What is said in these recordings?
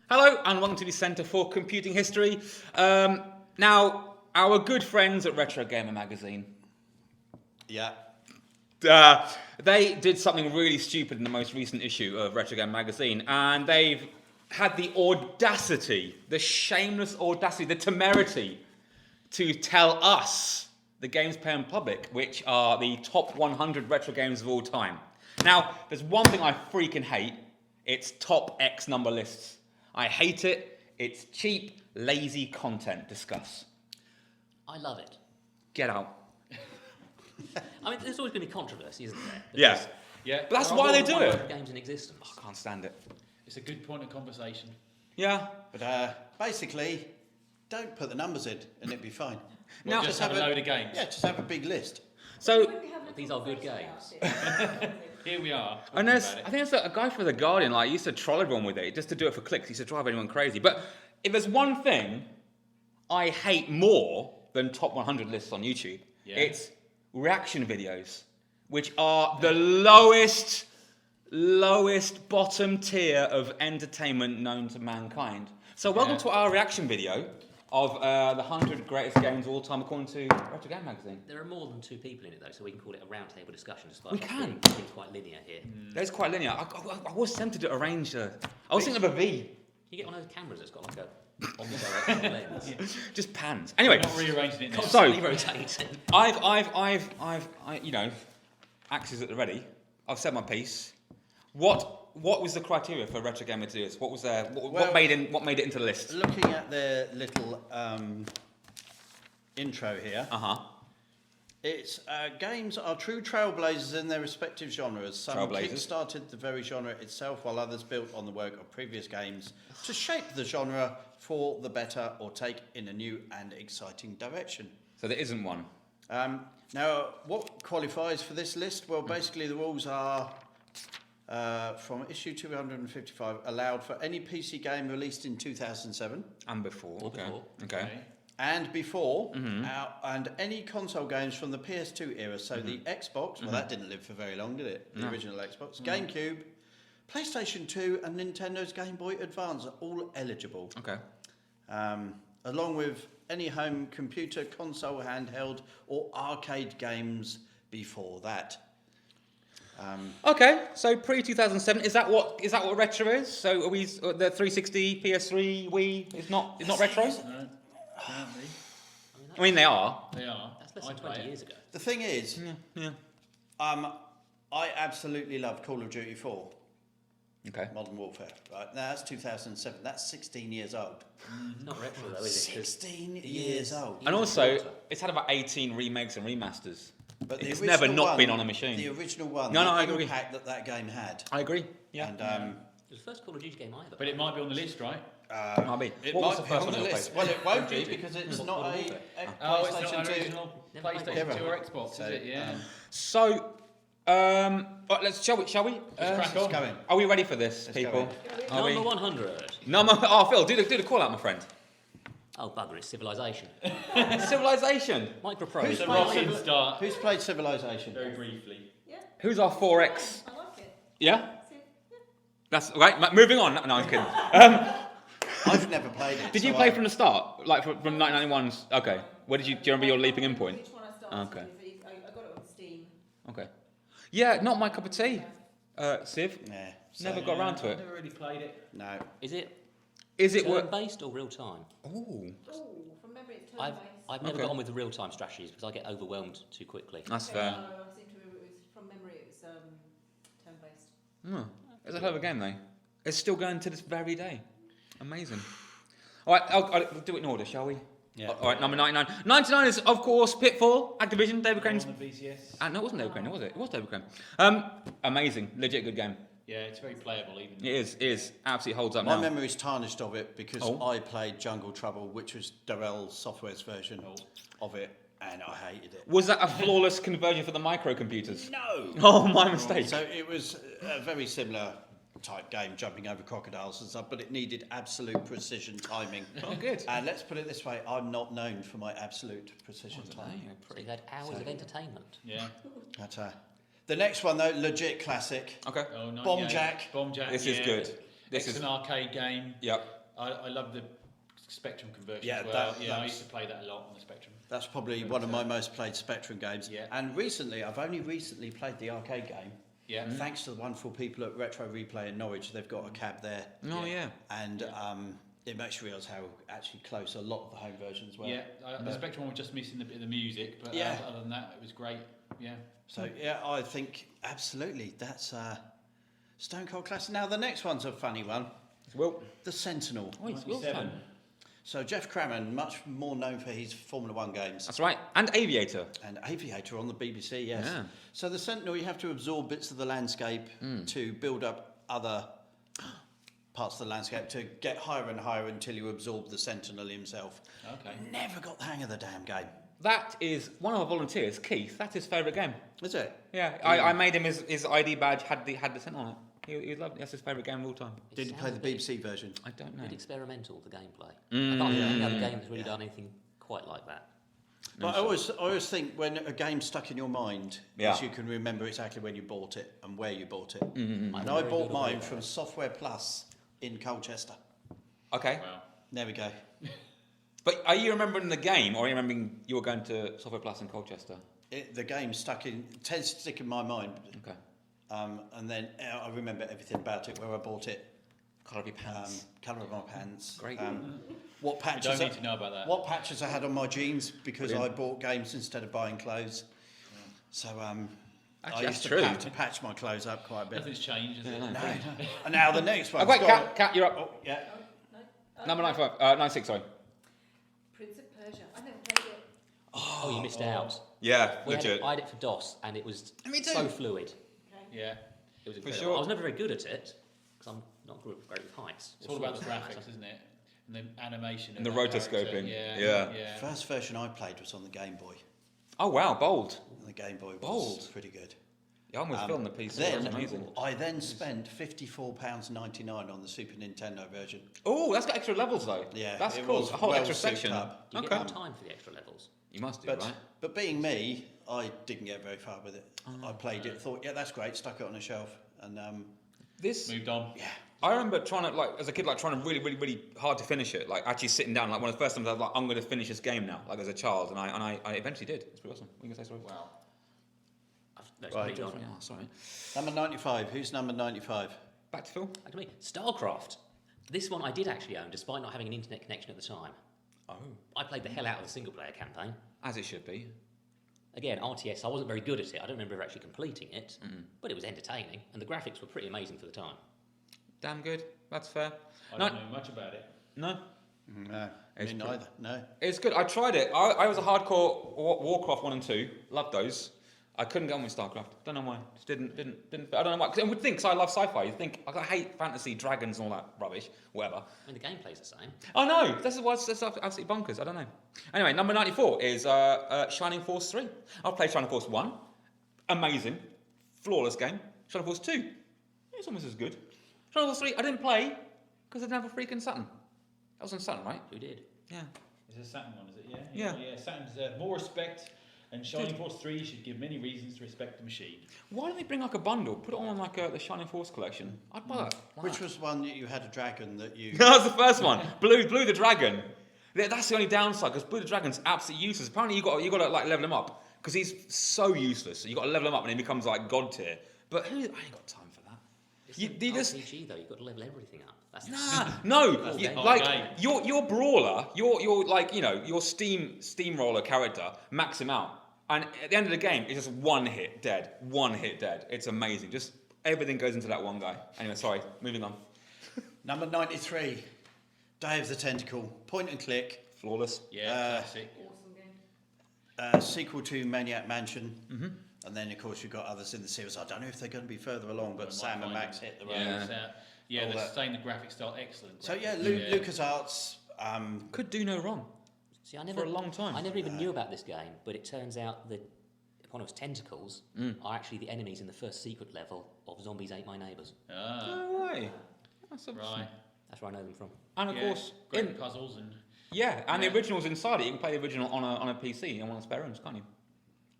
Hello and welcome to the Centre for Computing History. Now, our good friends at Retro Gamer Magazine, Yeah. they did something really stupid in the most recent issue of Retro Gamer Magazine, and they've had the audacity, the shameless audacity, the temerity to tell us, the games playing public, which are the top 100 retro games of all time. Now, there's one thing I freaking hate, it's top X number lists. I hate it. It's cheap, lazy content. Discuss. I love it. Get out. I mean, there's always going to be controversy, isn't there? Yeah. Yeah, But that's There are why more they than do 100 it. games in existence. I can't stand it. it's a good point of conversation. Yeah. But basically, don't put the numbers in and it'd be fine. Now- Just have a load of games. Yeah, just have a big list. So, These are good games. Here we are. and talking there's, about I think there's a guy for The Guardian, like, he used to troll everyone with it, just to do it for clicks. He used to drive anyone crazy. But if there's one thing I hate more than top 100 lists on YouTube, Yeah. it's reaction videos, which are the lowest bottom tier of entertainment known to mankind. So welcome to our reaction video of the 100 greatest games of all time according to Retro Game Magazine. There are more than two people in it, though, so we can call it a roundtable discussion. Despite We us can. being quite linear here. That's quite linear. I was tempted to arrange I was thinking of a V. You get one of those cameras that's got like a omnidirectional lens. Just pans. Anyway, Not rearranging it now. Constantly rotating. I've you know, axes at the ready. I've said my piece. What was the criteria for Retro Gamer to do this? What was what Well- made it into the list? Looking at their little intro here, it's games are true trailblazers in their respective genres. Some Trailblazers. kick-started the very genre itself, while others built on the work of previous games to shape the genre for the better or take in a new and exciting direction. So there isn't one. Now, what qualifies for this list? Well, basically the rules are from issue 255, allowed for any PC game released in 2007 And before. Or Okay. before. Okay. and before, and any console games from the PS2 era. So the Xbox, well, that didn't live for very long, did it? The original Xbox, GameCube, PlayStation 2, and Nintendo's Game Boy Advance are all eligible. Okay. Along with any home computer, console, handheld, or arcade games before that. Okay. So pre 2007, is that what retro is? So are we the 360, PS3, Wii is not retro? No, apparently. I mean they are. They are. That's less than I'd play 20 it. years ago. The thing is, Yeah. I absolutely love Call of Duty 4, Okay. Modern Warfare. Right now, that's 2007. That's 16 years old. Not retro, though, is it? 'Cause 16 years old. And also, it's had about 18 remakes and remasters. But the It's never original not one- been on a machine. The original one, No, the I agree. impact that game had. I agree. Yeah. And It was the first Call of Duty game I ever But it might be on the list, right? Might be. it What was might the be first on one the you list. played? Well, it won't be because it's Modern not a Warfare. Oh, it's not PlayStation an 2. original Never played PlayStation that. 2 or Xbox, So, is it? Yeah. So, shall we? Just crack It's on. going. Are we ready for this, Let's people? go Are we? Number 100. Oh, Phil, do the call out, my friend. Oh, bugger, it's Civilization. Civilization. Microprose. It's a played rocking start. Who's played Civilization? Very briefly. Who's our 4X? I like it. Yeah? That's right. Moving on. No, I'm kidding. I've never played it. Did you so play I- from the start, like from 1991's? Okay. Where did you? Do you remember your leaping in point? Which one I started Okay. with, I got it on Steam. Okay. Yeah, not my cup of tea. Civ. Nah, Never so- got round to I've it. never really played it. No. Is it Is it worth? turn-based or real-time? Ooh, Oh, from memory it's I've, turn-based. I've never Okay. got on with the real-time strategies because I get overwhelmed too quickly. that's Okay, fair. no, I seem to remember it was from memory it was turn-based. Oh, it's a hell of a game, though. It's still going to this very day. Amazing. All right, I'll do it in order, shall we? Yeah. All right, number 99. 99 is, of course, Pitfall, Activision, David Crane's. On the VCS. No, it wasn't David Crane, was it? It was David Crane. Amazing, legit good game. Yeah, it's very playable even. It is. Absolutely holds up My now. memory's tarnished of it because Oh. I played Jungle Trouble, which was Darrell Software's version of it, and I hated it. Was that a flawless conversion for the microcomputers? No! Oh, my mistake. So it was very similar type game, jumping over crocodiles and stuff, but it needed absolute precision timing. Oh, good. And let's put it this way, I'm not known for my absolute precision timing. So you had hours of entertainment. Yeah. But, the next one though, legit classic. Okay. Oh, no, Bomb yeah. Jack. Bomb Jack. This is yeah. good. This is. It's an arcade game. Yep. I love the Spectrum conversion Yeah, as well. that- I that's- used to play that a lot on the Spectrum. That's probably one of my most played Spectrum games. Yeah. And recently, I've only recently played the arcade game. Yeah. Thanks to the wonderful people at Retro Replay in Norwich, they've got a cab there. Oh yeah. And it makes you realise how actually close a lot of the home versions were. Yeah, the Spectrum one was just missing a bit of the music, but Yeah. other than that, it was great. Yeah. So, yeah, I think absolutely that's Stone Cold Classic. Now, the next one's a funny one. Will. The Sentinel. Oh, it's Will's 97. fun. So, Jeff Crammond, much more known for his Formula One games. That's right. And Aviator. And Aviator on the BBC, yes. Yeah. So the Sentinel, you have to absorb bits of the landscape to build up other parts of the landscape to get higher and higher until you absorb the Sentinel himself. Okay. Never got the hang of the damn game. That is one of our volunteers, Keith. That's his favourite game. Is it? Yeah, I made him his ID badge had the scent on it. He loved it. That's his favourite game of all time. Did you play the BBC version? I don't know. A bit experimental, the gameplay. I can't think of any other game that's really done anything quite like that. But I always think when a game's stuck in your mind, Yeah. is you can remember exactly when you bought it and where you bought it. I'm And I very bought good at mine that. from Software Plus in Colchester. Okay. Wow. There we go. But are you remembering the game, or are you remembering you were going to Software Plus in Colchester? The game tends to stick in my mind. Okay. And then I remember everything about it, where I bought it, Colour of your pants. colour of my pants, Great. what You patches, don't need to know about that. what patches I had on my jeans because Brilliant. I bought games instead of buying clothes. So I Actually, used that's to true. have to patch my clothes up quite a bit. Nothing's changed, has it? no. No. And now the next one. Oh, wait, Kat, you're up. Oh, yeah. Number 95, 96, sorry. Prince of Persia. I never played it. Oh, you missed out. Yeah, We had legit. I had it for DOS, and it was Me too. so fluid. Okay. Yeah. It was For incredible. sure. I was never very good at it because I'm not great with heights. It's all about the graphics, isn't it? And the animation. And of the that character. rotoscoping. Yeah. Yeah. Yeah. First version I played was on the Game Boy. Oh, wow, bold. And the Game Boy was Bold. pretty good. Yeah, I'm with Phil on the PC. That's amazing. I then spent £54.99 on the Super Nintendo version. Oh, that's got extra levels, though. Yeah, That's it cool. was A whole well extra souped section. up. Do you Okay. get more time for the extra levels? You must do, But, right? but being me, I didn't get very far with it. I played it, thought, yeah, that's great, stuck it on a shelf. And This, Moved on. yeah, I remember trying to, like, as a kid, like, trying to really hard to finish it. Like, actually sitting down, like, one of the first times I was like, I'm going to finish this game now, like, as a child. And I eventually did. It's pretty awesome. What are you going to say, sorry? Wow. That's Right. pretty on. Yeah, sorry. number 95. Who's number 95? Back to Phil. Back to me. StarCraft. This one I did actually own, despite not having an internet connection at the time. Oh. I played the hell out of the single-player campaign. As it should be. Again, RTS, I wasn't very good at it. I don't remember actually completing it, but it was entertaining, and the graphics were pretty amazing for the time. Damn good. That's fair. I No, don't know much about it. no. No, It's me pretty- neither. No. It's good. I tried it. I was a hardcore Warcraft 1 and 2. Loved those. I couldn't get on with StarCraft. Don't know why. Just didn't. I don't know why. 'Cause I would think, 'cause I love sci-fi. You think I hate fantasy, dragons, and all that rubbish. Whatever. I mean, the gameplay's the same. Oh no, this is what's that's absolutely bonkers. I don't know. Anyway, number 94 is Shining Force 3. I've played Shining Force 1. Amazing, flawless game. Shining Force 2. It's almost as good. Shining Force 3. I didn't play because I didn't have a freaking Saturn. That was on Saturn, right? Who did? Yeah. It's a Saturn one, is it? Yeah. Yeah. Yeah. Saturn deserves more respect, and Shining Force 3 should give many reasons to respect the machine. Why don't they bring like a bundle? Put it on like the Shining Force collection. I'd buy that. Which was one that you had a dragon that you... That was the first one. Blue the Dragon. That's the only downside because Blue the Dragon's absolutely useless. Apparently you got to like level him up because he's so useless. So you got to level him up and he becomes like god tier. But I ain't got time for that. It's You- an you just- RPG though. You've got to level everything up. That's No, That's you- the whole like game. your brawler, your like your steamroller character, max him out, and at the end of the game, it's just one hit dead. It's amazing. Just everything goes into that one guy. Anyway, sorry. Moving on. Number 93. Day of the Tentacle. Point and click. Flawless. Yeah, classic. Awesome game. Sequel to Maniac Mansion. And then, of course, you've got others in the series. I don't know if they're going to be further along, but might Sam and find Max them. hit the road. Yeah. Yeah, All they're that. saying the graphic style excellent. So, yeah, Yeah. LucasArts. Could do no wrong. See, I For a long time. I never even knew about this game, but it turns out that eponymous tentacles are actually the enemies in the first secret level of Zombies Ate My Neighbours. Ah, No way. That's interesting. right. That's where I know them from. And of Yeah, course, great puzzles and and Yeah. the original's inside it. You can play the original on a PC in one of the spare rooms, can't you?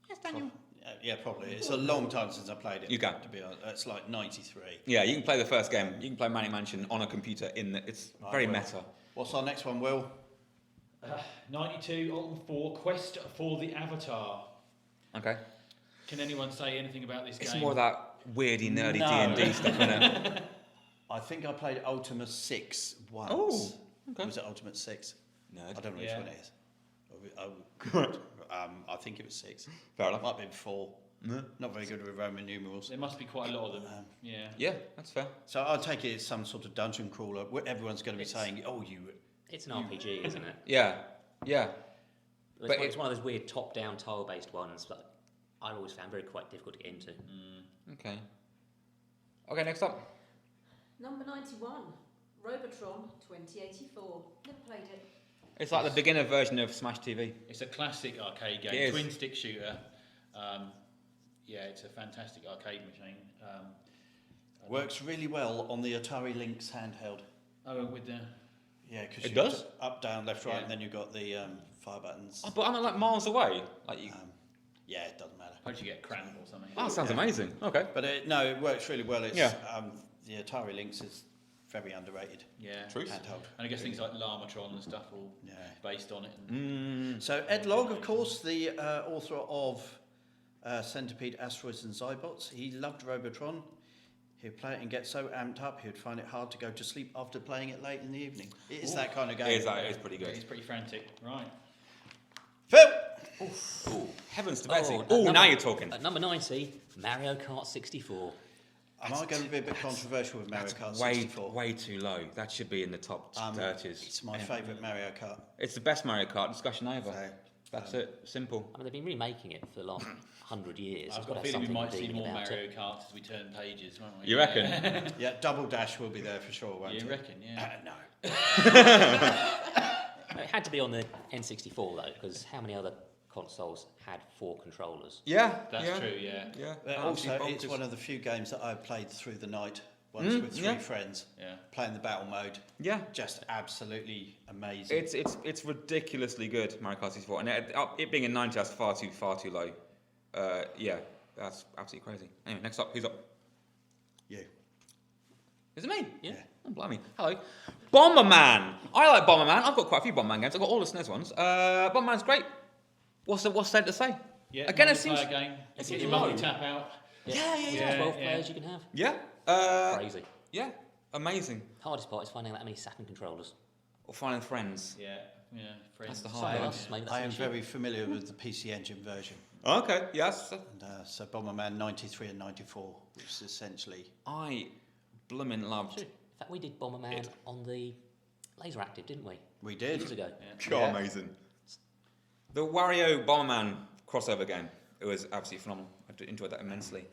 Yes, Daniel. Yeah, probably. It's a long time since I played it. You can. To be honest, it's like 93. Yeah, you can play the first game. You can play Manic Mansion on a computer. It's very will. meta. What's our next one, Will? 92 Ultimate 4 Quest for the Avatar. Okay. Can anyone say anything about this It's game? more of that weirdy, nerdy No. D&D stuff, isn't it? I think I played Ultima 6 once. Oh, okay. Was it Ultimate 6? No, I don't know Yeah. which one it is. I think it was 6. fair enough. Might have been 4. Not very good with Roman numerals. There must be quite a lot of them. Yeah. Yeah, that's fair. So I'll take it as some sort of dungeon crawler. Where everyone's going to be saying, "Oh, you." It's an RPG, isn't it? Yeah, yeah. It's, But it's one of those weird top-down tile-based ones that I always found very quite difficult to get into. Okay. Okay, next up. Number 91, Robotron 2084. Never played it. It's like the beginner version of Smash TV. It's a classic arcade game, It is. twin stick shooter. Yeah, it's a fantastic arcade machine. Works really well on the Atari Lynx handheld. Oh, with the Yeah, because It does? up, down, left, right, Yeah. and then you've got the fire buttons. Oh, but I'm like miles away. Like you. Yeah, it doesn't matter. suppose you get cramp or something. Oh, that sounds amazing. Okay. But no, it works really well. It's, Yeah. The Atari Lynx is very underrated Yeah. Truth. handheld. And I guess things like Llamatron and stuff all Yeah. based on it. And So Ed Logg, of course, the author of Centipede, Asteroids and Zybots, he loved Robotron. He'd play it and get so amped up, he'd find it hard to go to sleep after playing it late in the evening. It is that kind of game. It is, that is pretty good. It's pretty frantic. Right. Phil! Ooh, heavens to Betsy. at Oh, number- now you're talking. At number 90, Mario Kart 64. Am I going to be a bit controversial with Mario Kart Way, 64? way too low. That should be in the top 30s. It's my favourite Mario Kart. It's the best Mario Kart discussion ever. So, That's it. Simple. I mean, they've been remaking it for the last 100 years. I've There's got a to have feeling we something might see redeeming more about Mario it. Karts as we turn pages, won't we? You reckon? yeah, Double Dash will be there for sure, won't You it? reckon, yeah. No. It had to be on the N64 though, because how many other consoles had 4 controllers? Yeah. That's yeah. true, yeah. Yeah. But also, it's one of the few games that I've played through the night, once with 3 yeah. friends, Yeah. playing the battle mode. Yeah. Just absolutely amazing. It's ridiculously good, Mario Kart 64, and it being a 90, that's far too low. Yeah, that's absolutely crazy. Anyway, next up, who's up? You. Is it me? Yeah. Oh, blimey. Hello. Bomberman. I like Bomberman. I've got quite a few Bomberman games. I've got all the SNES ones. Bomberman's great. What's there to say? Yeah, Again, it seems. multiplayer game. it Get seems your low. multi-tap out. Yeah. Yeah, 12 yeah. players you can have. Yeah. Crazy. Yeah. Amazing. Hardest part is finding that many Saturn controllers. Or finding friends. Yeah, yeah. Friends. That's the Some hard of bit. us, maybe that's I an am issue. very familiar with the PC Engine version. Okay. Yes. And, so Bomberman 93 and 94, which is essentially... I bloomin' loved. True. In fact, we did Bomberman on the Laser Active, didn't we? We did. Years ago. God, amazing. The Wario Bomberman crossover game. It was absolutely phenomenal. I enjoyed that immensely.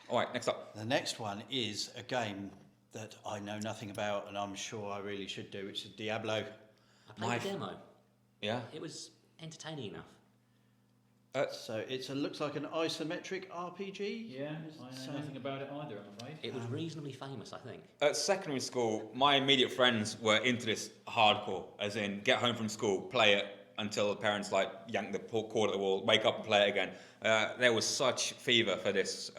All right, next up. The next one is a game that I know nothing about, and I'm sure I really should do, which is Diablo. I played the demo. Yeah. It was entertaining enough. So looks like an isometric RPG. Yeah, I know nothing about it either, I'm afraid. It was reasonably famous, I think. At secondary school, my immediate friends were into this hardcore, as in get home from school, play it until the parents like yank the cord at the wall, wake up and play it again. There was such fever for this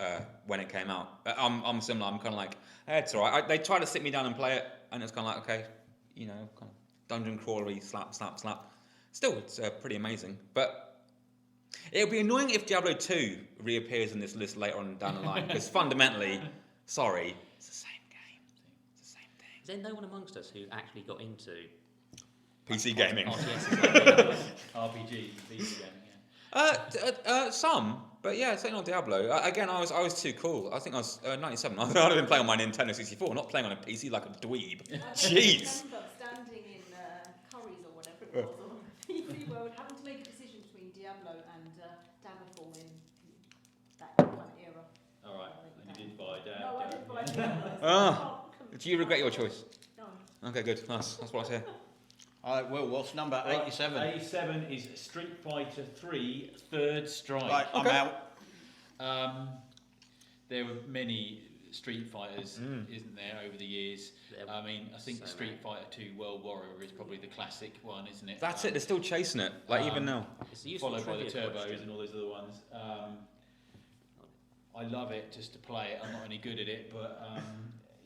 when it came out. I'm similar. I'm kind of like, it's all right. They tried to sit me down and play it, and it's kind of like, okay, you know, kind of dungeon crawlery, slap. Still, it's pretty amazing. But it would be annoying if Diablo 2 reappears in this list later on down the line, because fundamentally, sorry, it's the same game. It's the same thing. Is there no one amongst us who actually got into PC gaming. RTS? RPG, PC gaming, yeah. Some, but yeah, certainly not Diablo. Again, I was too cool. I think I was 97. I'd have been playing on my Nintendo 64, not playing on a PC like a dweeb. Jeez. I remember standing in Curry's or whatever it was, or PC World, having to make a decision between Diablo and Daggerfall in that kind of era. All right, and you did buy Dad. No, I didn't buy Diablo. Ah, do you regret your choice? No. Okay, good. Nice. That's what I say. All right, Will, what's number Right, 87? 87 is Street Fighter 3 Third Strike. Right, I'm Okay. out. There were many Street Fighters, isn't there, over the years? There I mean, I think so Street many. Fighter 2 World Warrior is probably the classic one, isn't it? That's it. They're still chasing it, like even now. It's a useful Followed by the trivia Turbos question. and all those other ones. I love it just to play it. I'm not any good at it, but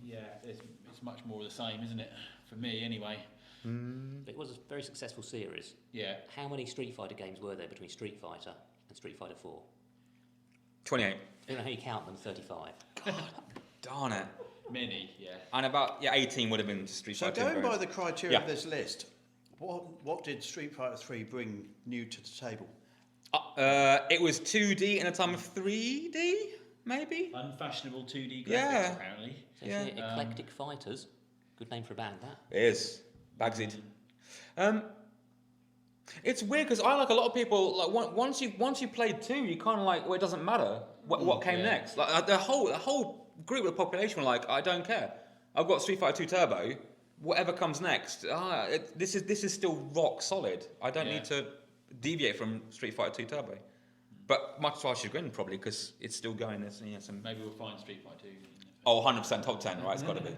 yeah, it's much more of the same, isn't it? For me, anyway. It was a very successful series. Yeah. How many Street Fighter games were there between Street Fighter and Street Fighter 4? 28. I don't know how you count them, 35. Darn it. Many, yeah. And about 18 would have been Street So Fighter. going by variants. the criteria Yeah. of this list, what did Street Fighter 3 bring new to the table? It was 2D in a time of 3D, maybe. Unfashionable 2D graphics, Yeah. apparently. So Yeah. Eclectic Fighters. Good name for a band, that. It is Bagsied. It's weird because I like a lot of people. Like once you played 2, you kind of like, well, it doesn't matter what came yeah. next. Like the whole group of the population were like, I don't care. I've got Street Fighter 2 Turbo. Whatever comes next, this is still rock solid. I don't Yeah. need to deviate from Street Fighter 2 Turbo. But much to our chagrin, probably, because it's still going. There's some. Maybe we'll find Street Fighter 2. Oh, 100% top 10, right? It's got to be.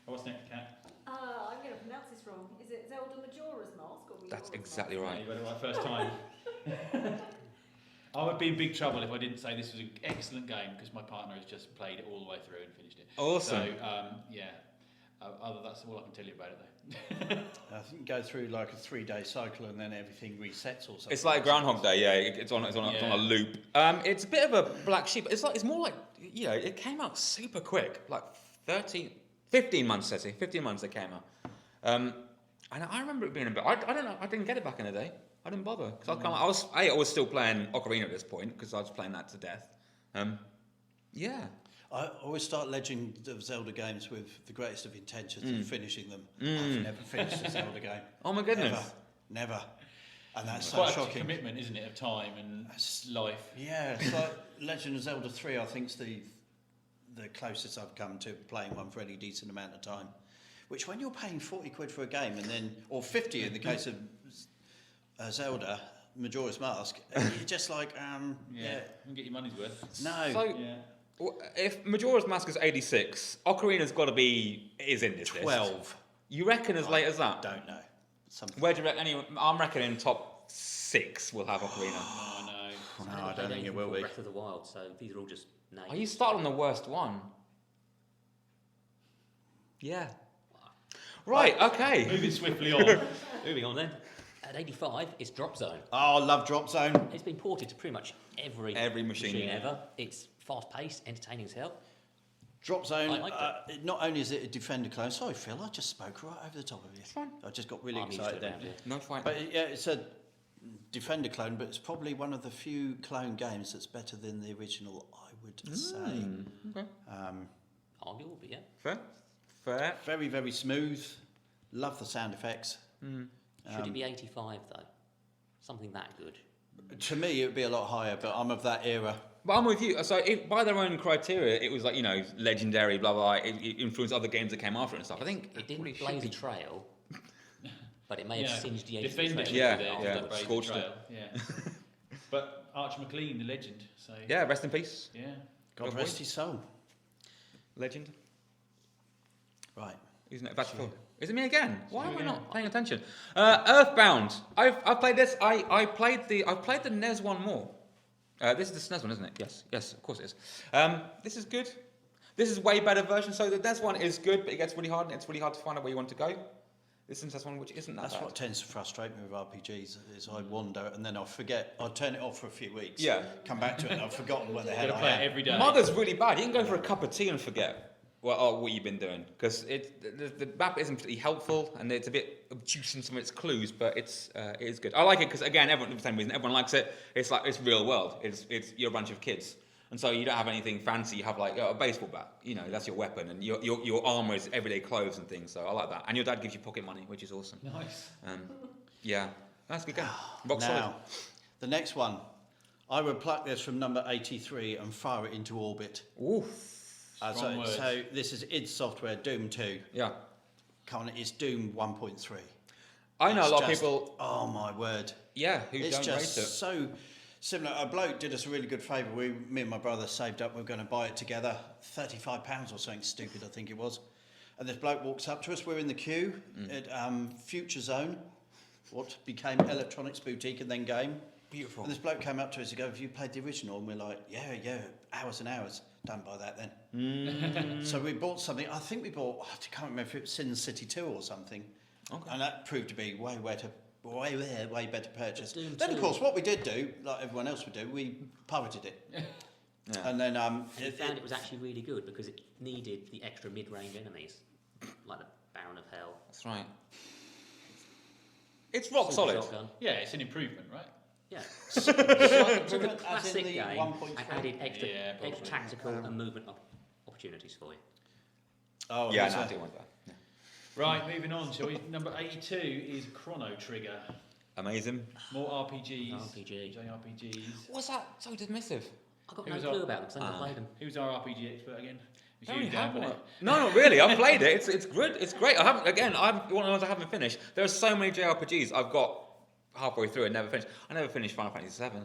What's next, Kat? I'm going to pronounce this wrong. Is it Zelda Majora's Mask or That's Majora's exactly Mask? right. You got it right first time. I would be in big trouble if I didn't say this was an excellent game because my partner has just played it all the way through and finished it. Awesome. So, yeah. That's all I can tell you about it, though. I think you go through like a 3-day cycle and then everything resets or something. It's like Groundhog Day, yeah. It's on Yeah. a loop. It's a bit of a black sheep. It's more like it came out super quick, like 15 months. I say 15 months it came out. And I remember it being a bit. I don't know. I didn't get it back in the day. I didn't bother because I was still playing Ocarina at this point because I was playing that to death. Yeah. I always start Legend of Zelda games with the greatest of intentions and finishing them. I've never finished a Zelda game. Oh my goodness. Never. And that's It's so quite a shocking. commitment, isn't it, of time and life. Yeah, it's like Legend of Zelda 3, I think, is the closest I've come to playing one for any decent amount of time. Which, when you're paying 40 quid for a game, and then, or 50 in the case of Zelda, Majora's Mask, you're just like, Yeah. yeah. You get your money's worth. No. So Yeah. if Majora's Mask is 86, Ocarina's got to be is in this 12. list. You reckon as late as that? Don't know. Something. Where do you reckon? Anyway, I'm reckoning top 6 will have Ocarina. Oh, no. No, I don't think it will be. Breath of the Wild, so these are all just names. Oh, you start on the worst one. Yeah. Right. Okay. Moving swiftly on. Moving on then. At 85, it's Drop Zone. Oh, I love Drop Zone. It's been ported to pretty much every machine, yeah. ever. It's fast-paced, entertaining as hell. Drop Zone, I liked not only is it a Defender clone, sorry Phil, I just spoke right over the top of you. fine. I just got really I'm used to excited it then. around here. No fight. But yeah, it's a Defender clone, but it's probably one of the few clone games that's better than the original, I would say. Okay. Arguable, but yeah. Fair. Fair. Very, very smooth. Love the sound effects. Should it be 85 though? Something that good. To me, it would be a lot higher, but I'm of that era. But I'm with you. So, if, by their own criteria, it was like legendary, blah blah. It influenced other games that came after it and stuff. I think It didn't probably should blaze a be- trail, but it may have Yeah. singed the edge of the Defender trail. Yeah, should be there, yeah, not Blaze the scorched it. Trail, Yeah. But Archer McLean, the legend. So Yeah. Rest in peace, yeah. God Good rest point. his soul. legend. Right. Isn't it? That's Is it me again? Why am I again. not paying attention? Earthbound. I've played this. I played the NES one more. This is the SNES one, isn't it? Yes, of course it is. This is good. This is way better version. So the NES one is good, but it gets really hard, and it's really hard to find out where you want to go. This is the SNES one, which isn't that That's bad. what tends to frustrate me with RPGs, is I wander and then I'll forget. I'll turn it off for a few weeks. Yeah. Come back to it and I've forgotten where the hell Got to I play am. it every day. Mother's really bad. You can go for a cup of tea and forget what you've been doing because the map isn't particularly helpful and it's a bit obtuse in some of its clues, but it is good. I like it because again, everyone for the same reason everyone likes it. It's like it's real world. It's you're a bunch of kids, and so you don't have anything fancy. You have like a baseball bat. That's your weapon, and your armor is everyday clothes and things. So I like that. And your dad gives you pocket money, which is awesome. Nice. Yeah, that's a good game. Rock Now, solid. the next one. I would pluck this from number 83 and fire it into orbit. Oof. Strong words. So this is id Software, Doom 2. Yeah. Come on, it's Doom 1.3. I know a It's lot of just- people. Oh my word! Yeah, who It's don't rate just it. Similar, a bloke did us a really good favour. Me and my brother saved up. We were going to buy it together, £35 or something stupid, I think it was. And this bloke walks up to us. We're in the queue at Future Zone, what became Electronics Boutique and then Game. Beautiful. And this bloke came up to us. He goes, "Have you played the original?" And we're like, "Yeah, hours and hours." Don't buy that then. So we bought something. I think we bought. I can't remember if it was Sin City 2 or something. Okay. And that proved to be way better purchase. Doom Then, of 2. course, what we did do, like everyone else would do, we pirated it. Yeah. And then And we found it was actually really good because it needed the extra mid-range enemies, like the Baron of Hell. That's right. It's rock Super solid. Shotgun. Yeah, it's an improvement, right? Yeah. Slight Took a improvement, as in classic the game 1.3. and added extra, Yeah, probably. extra tactical and movement opportunities for you. Oh, Yeah, there's no, I a- do want that. Yeah. Right, moving on, shall we? Number 82 is Chrono Trigger. Amazing. More RPGs. RPG. JRPGs. What's that so dismissive? I got Who no was clue up? about them because I never played them. Who's our RPG expert again? It's I only you, Dan, have wasn't one. it? No, not really. I've played it. It's good. It's great. I haven't. Again, I'm one of the ones I haven't finished. There are so many JRPGs I've got halfway through and never finished. I never finished Final Fantasy VII.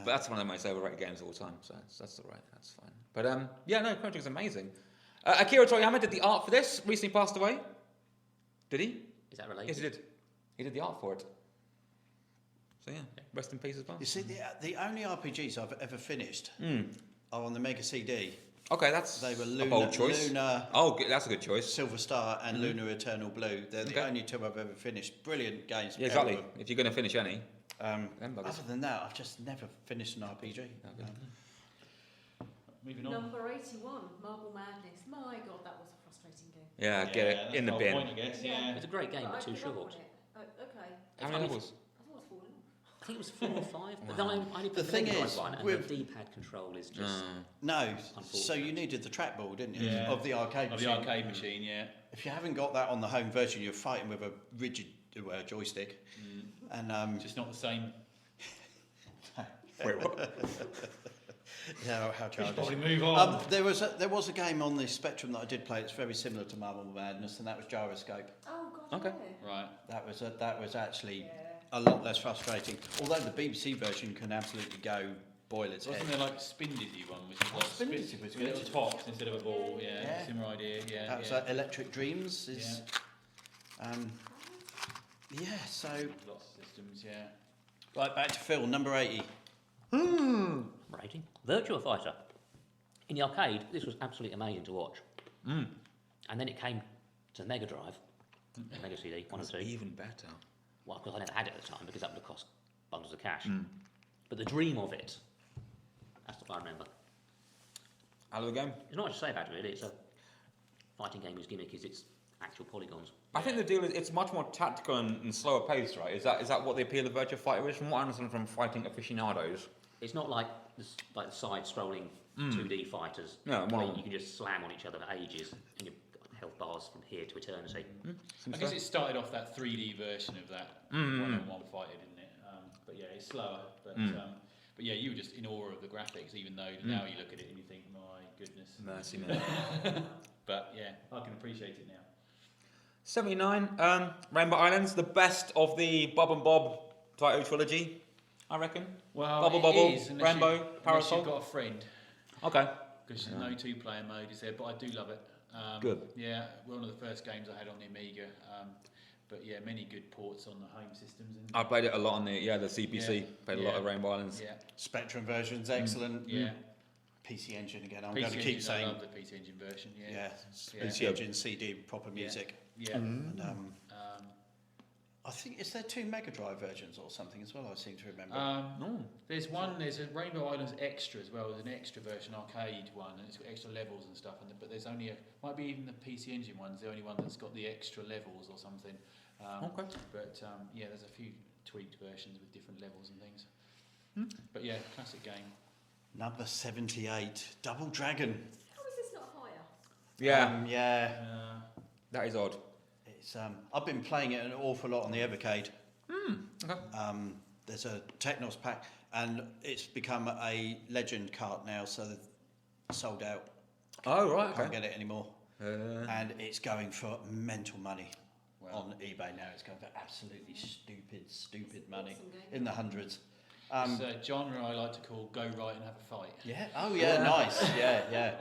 But that's one of the most overrated games of all time. So that's all right. That's fine. But yeah, no, Chrono Trigger's amazing. Akira Toriyama did the art for this. Recently passed away. Did he? Is that related? Yes, he did. He did the art for it. So yeah, rest in peace as well. You see, the only RPGs I've ever finished are on the Mega CD. Okay, that's They were a bold choice. Lunar Oh, good, that's a good choice. Silver Star and Lunar Eternal Blue. They're the Okay. only two I've ever finished. Brilliant games. Yeah, exactly. everyone. If you're going to finish any, them buggers. Other than that, I've just never finished an RPG. Moving on. Number 81, Marble Madness. My God, that was a frustrating game. Yeah, get it in the that's bin. whole point, I guess, yeah. It's a great game, but I too give up short. on it. Oh, okay. How I many mean, levels? I thought it was falling off. I think it was 4 or 5. But then I only The put thing Mega Drive is, one, and with- the D-pad control is just. No, so Unfortunate. you needed the trackball, didn't you? Yeah. Of the arcade Of the machine. arcade machine, yeah. If you haven't got that on the home version, you're fighting with a rigid joystick. And Just not the same. Wait, what? yeah, how childish. Probably move on. There was a game on the Spectrum that I did play. It's very similar to Marble Madness, and that was Gyroscope. Oh, God, Okay. yeah. Right. That was actually a lot less frustrating. Although the BBC version can absolutely go boil its head. Wasn't there like Spin Dizzy one? Which was like Spin Dizzy was with good. little tops instead of a ball, yeah. Yeah. Similar idea, yeah. That was yeah. Electric Dreams. Is, yeah. So Lots of systems, yeah. right back to Phil, number 80. Rating. Virtua Fighter. In the arcade, this was absolutely amazing to watch. And then it came to the Mega Drive, Mega CD, 1 and 2. Even better. Well, of course, I never had it at the time because that would have cost bundles of cash. But the dream of it, that's what I remember. Hell of a game. There's not much to say about it, really. It's a fighting game whose gimmick is its actual polygons. I think the deal is it's much more tactical and slower paced, right? Is that what the appeal of Virtua Fighter is? From what I understand from fighting aficionados. It's not like the side-scrolling 2D fighters. No, where more- you can just slam on each other for ages, and you've got health bars from here to eternity. I guess it started off that 3D version of that one-on-one fighter, didn't it? But yeah, it's slower. But yeah, you were just in awe of the graphics, even though now you look at it and you think, my goodness. Mercy me. But yeah, I can appreciate it now. 79, Rainbow Islands, the best of the Bob and Bob Taito trilogy, I reckon. Well, Bubble it Bobble, is, unless Rainbow, unless Parasol. you've got a friend, Okay. because there's no two-player mode is there, but I do love it. Good. Yeah, one of the first games I had on the Amiga. But yeah, many good ports on the home systems. And I played it a lot on the CPC. Yeah. Played a lot of Rainbow Islands. yeah, Spectrum version's excellent. yeah. PC Engine again. I'm PC going to keep Engine, saying. I love the PC Engine version. Yeah, Yeah, Yeah. PC Engine CD, proper music. yeah. And, I think, is there 2 Mega Drive versions or something as well? I seem to remember. There's a Rainbow Islands Extra as well. There's an extra version arcade one, and it's got extra levels and stuff. But there's only might be even the PC Engine one's the only one that's got the extra levels or something. Okay. But yeah, there's a few tweaked versions with different levels and things. But yeah, classic game. Number 78, Double Dragon. How is this not higher? Yeah, Yeah. that is odd. It's I've been playing it an awful lot on the Evercade. Okay. There's a Technos pack, and it's become a legend cart now, so they've sold out. Oh, right, Can't okay. get it anymore. And it's going for mental money on eBay now. It's going for absolutely stupid money Awesome game. in the hundreds. It's a genre I like to call "Go Right and Have a Fight." Yeah. Oh yeah, nice. Yeah.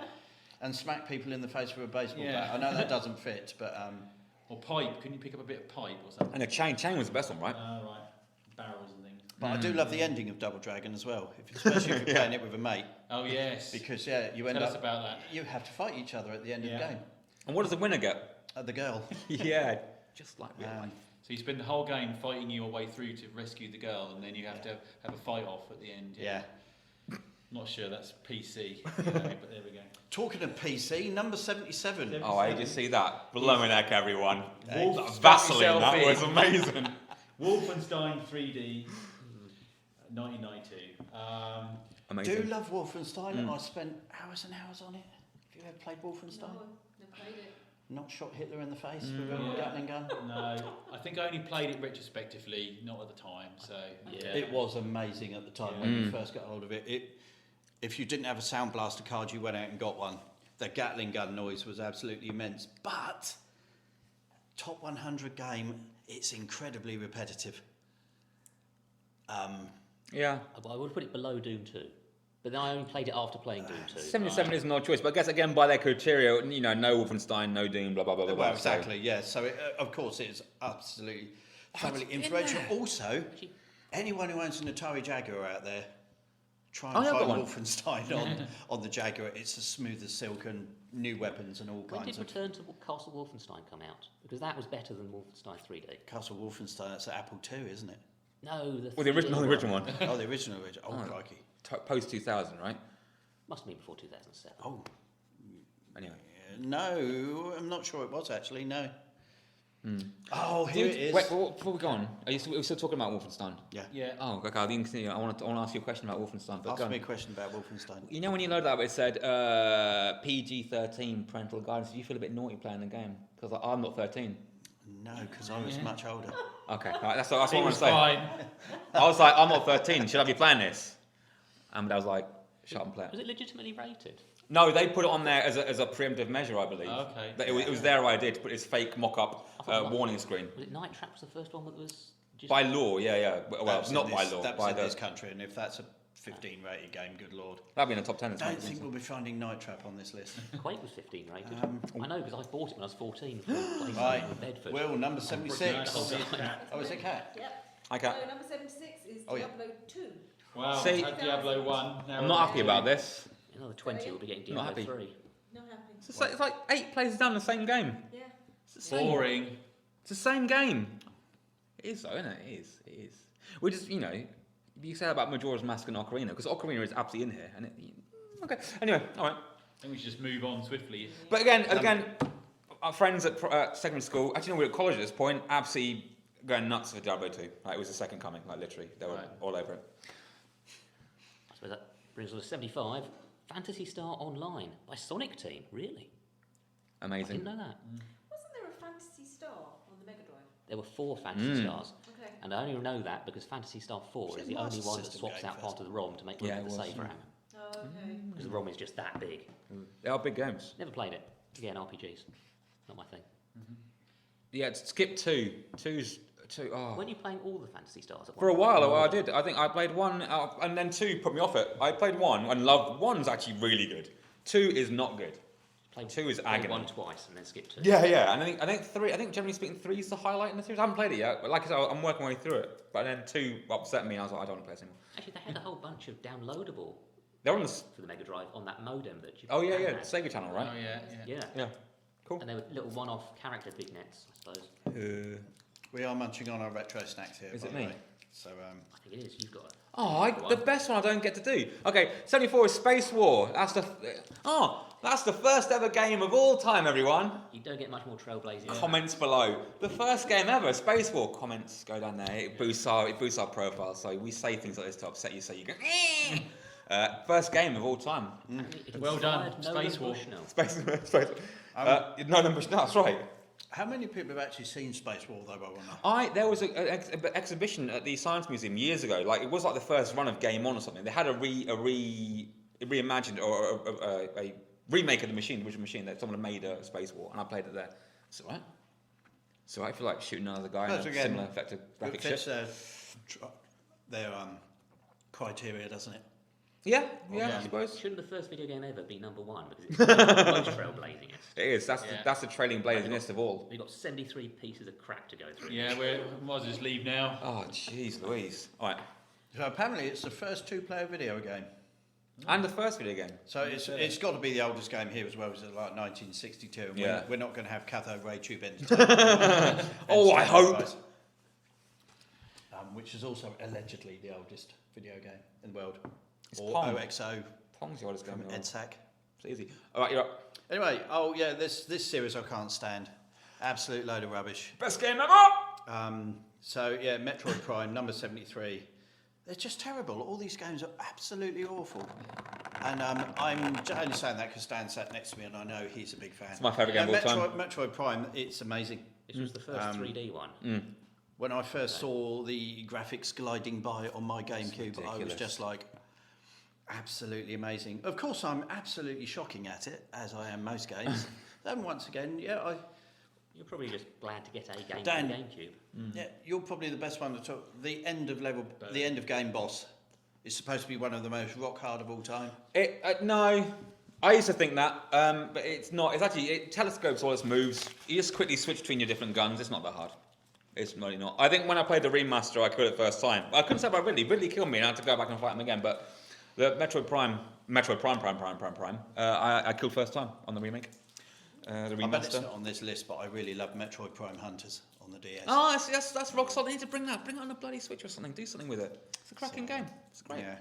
And smack people in the face with a baseball bat. I know that doesn't fit, but Or pipe. Can you pick up a bit of pipe or something? And a chain. Chain was the best one, right? Right. Barrels and things. but I do love the ending of Double Dragon as well, especially if you're playing it with a mate, Oh yes. because you end Tell us up about that. you have to fight each other at the end of Yeah. the game. And what does the winner get? The girl. Yeah, just like real life. So you spend the whole game fighting your way through to rescue the girl, and then you have to have a fight off at the end. Yeah. Not sure that's PC, but there we go. Talking of PC, number 77. Oh, I just see that. Blowing heck, everyone. Wolf Vaseline, strap that was yourself in. amazing. Wolfenstein 3D, 1992. Do Amazing. love Wolfenstein. I spent hours and hours on it. Have you ever played Wolfenstein? No, never played it. Not shot Hitler in the face with a Yeah. Gatling gun? No, I think I only played it retrospectively, not at the time. So yeah, It was amazing at the time when you first got hold of it. If you didn't have a Sound Blaster card, you went out and got one. The Gatling gun noise was absolutely immense. But top 100 game, it's incredibly repetitive. Yeah. I would put it below Doom 2. But then I only played it after playing Doom 2. 77 is no choice, but I guess again by their criteria, no Wolfenstein, no Doom, blah blah blah blah. Well, blah. exactly, yeah. So, of course, it's absolutely thoroughly influential. Also, anyone who owns an Atari Jaguar out there, try and Oh, yeah, I've got find one. Wolfenstein on the Jaguar. It's as smooth as silk and new weapons and all When kinds did of... Return to Castle Wolfenstein come out? Because that was better than Wolfenstein 3D. Castle Wolfenstein, that's at Apple II, isn't it? No, Well, the original one. one. Oh, the original. Oh, crikey. Post 2000, right? Must have been before 2007. Oh, Anyway. no, I'm not sure it was actually, no. Oh, here it is. Wait, before we go on, are we still talking about Wolfenstein? yeah. Oh, okay. I didn't continue. I want to ask you a question about Wolfenstein. But go Ask on. me a question about Wolfenstein. You know when you loaded that, it said PG-13 parental guidance. Did you feel a bit naughty playing the game? Because I'm not 13. No, because I was much older. Okay, right, that's what I It want was to say. fine. I was like, I'm not 13. Should I be playing this? And I was like, shut up and play it. Was it legitimately rated? No, they put it on there as a preemptive measure, I believe. Okay. That it was their idea to put this fake mock-up I thought warning screen. Was it Night Trap was the first one that was just... By law, yeah. Well, That's not in by this- law. That's By in the, this country, and if that's a 15 rated game, good lord. that'd be in the top 10. I don't think we'll be finding Night Trap on this list. Quake was 15 rated. I know because I bought it when I was 14 for PlayStation Right, in Bedford. Will, number 76. Oh, God. Oh, is it Cat? Yep. Okay. So number 76 is Oh, yeah. Diablo 2. Wow. See- Had Diablo 1. Now I'm not happy about this. Another 20 will be getting Not Diablo happy. 3. Not happy. It's like 8 players down the same game. Yeah. It's the same. Boring. It's the same game. It is though, isn't it? It is. We just, you say that about Majora's Mask and Ocarina, because Ocarina is absolutely in here. And okay. Anyway, all right. I think we should just move on swiftly. But again, our friends at secondary school, actually, no, we're at college at this point, absolutely going nuts for Diablo 2. Like, it was the second coming, like literally, they were Right. all over it. I suppose that brings us to 75. Phantasy Star Online by Sonic Team. Really? I Amazing. didn't know that. Wasn't there a Fantasy Star on the Mega Drive? There were 4 Phantasy Stars. Okay. And I only know that because Phantasy Star 4 Was is it the only Master one that System swaps game out first? part of the ROM to make room Yeah, for the it was, save yeah. RAM. Oh, okay. Because the ROM is just that big. They are big games. Never played it. Again, RPGs. Not my thing. Yeah, skip 2. 2's... 2, oh. Weren't you playing all the Phantasy Stars at For a one while, point? I did. I think I played 1, and then 2 put me off it. I played 1 and loved... 1's actually really good. 2 is not good. Played 2 is played agony. 1 twice and then skipped 2. Yeah, and I think 3. I think generally speaking, 3 is the highlight in the series. I haven't played it yet, but like I said, I'm working my way through it. But then 2 upset me, and I was like, I don't want to play this anymore. Actually, they had a whole bunch of downloadable They're on the. for the Mega Drive on that modem that you Oh yeah, had. Sega Channel, right? Oh, yeah. Yeah. Yeah. Cool. And they were little one-off character vignettes, I suppose. We are munching on our retro snacks here. Is by it the me? way. So, I think it is. You've got it. The best one I don't get to do. Okay, 74 is Space War. That's the first ever game of all time, everyone. You don't get much more trailblazing. Comments below. The first game ever, Space War. Comments go down there. It boosts our profile. So we say things like this to upset you, so you go. First game of all time. It Well done, inspired Nolan Space War. Bushnell. Space. No, that's right. how many people have actually seen Space War, though, I wonder? There was an exhibition at the Science Museum years ago. Like it was like the first run of Game On or something. They had a reimagined or a remake of the machine, the original machine that someone had made a Space War, and I played it there. It's alright. So I feel like shooting another guy in That's a again, similar effective graphic Fits shit. their criteria, doesn't it? Yeah, Yeah. I suppose. Shouldn't the first video game ever be number one because it's the most trailblazingest? It is. That's Yeah. that's the trailing blazingest of all. We've got 73 pieces of crap to go through. Yeah, we might as well just leave now. Oh, jeez, Louise. All right. So apparently it's the first two-player video game. And the first video game. So it's got to be the oldest game here as well. It's like 1962. And Yeah. we're not going to have cathode ray tube entertainment. Oh, I hope. Which is also allegedly the oldest video game in the world. It's or Pong. OXO Pong's the oldest game from in the world. EDSAC. It's easy. All right, you're up. Anyway, this series I can't stand. Absolute load of rubbish. Best game ever! Metroid Prime, number 73. They're just terrible. All these games are absolutely awful. And I'm only saying that because Stan sat next to me and I know he's a big fan. It's my favourite game of all time. Metroid Prime, it's amazing. This was the first 3D one. When I first saw the graphics gliding by on my GameCube, I was ridiculous. just like, absolutely amazing. Of course, I'm absolutely shocking at it, as I am most games. Then once again, You're probably just glad to get a game Dan. for the GameCube. yeah, you're probably the best one to talk. The end of game boss is supposed to be one of the most rock hard of all time. No, I used to think that, but it's not. It's actually, it telescopes all its moves. You just quickly switch between your different guns. It's not that hard. It's really not. I think when I played the remaster, I killed it first time. I couldn't say about Ridley. Ridley killed me, and I had to go back and fight him again. But the Metroid Prime, I killed first time on the remake. The I bet it's remaster. not on this list, but I really love Metroid Prime Hunters on the DS. Oh, that's rock solid. You need to bring that. Bring it on a bloody Switch or something. Do something with it. It's a cracking game. It's great. Yeah.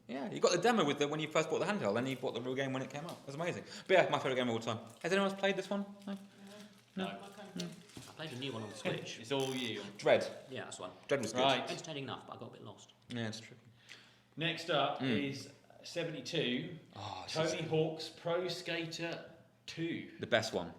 Yeah, you got the demo with when you first bought the handheld, then you bought the real game when it came out. It was amazing. But yeah, my favourite game of all time. Has anyone else played this one? No? No. I played a new one on the Switch. It's all you. Dread. Yeah, that's one. Dread was good. Right. Entertaining enough, but I got a bit lost. Yeah, it's tricky. Next up is 72. Oh, this Tony Hawk's Pro Skater 2. the best one.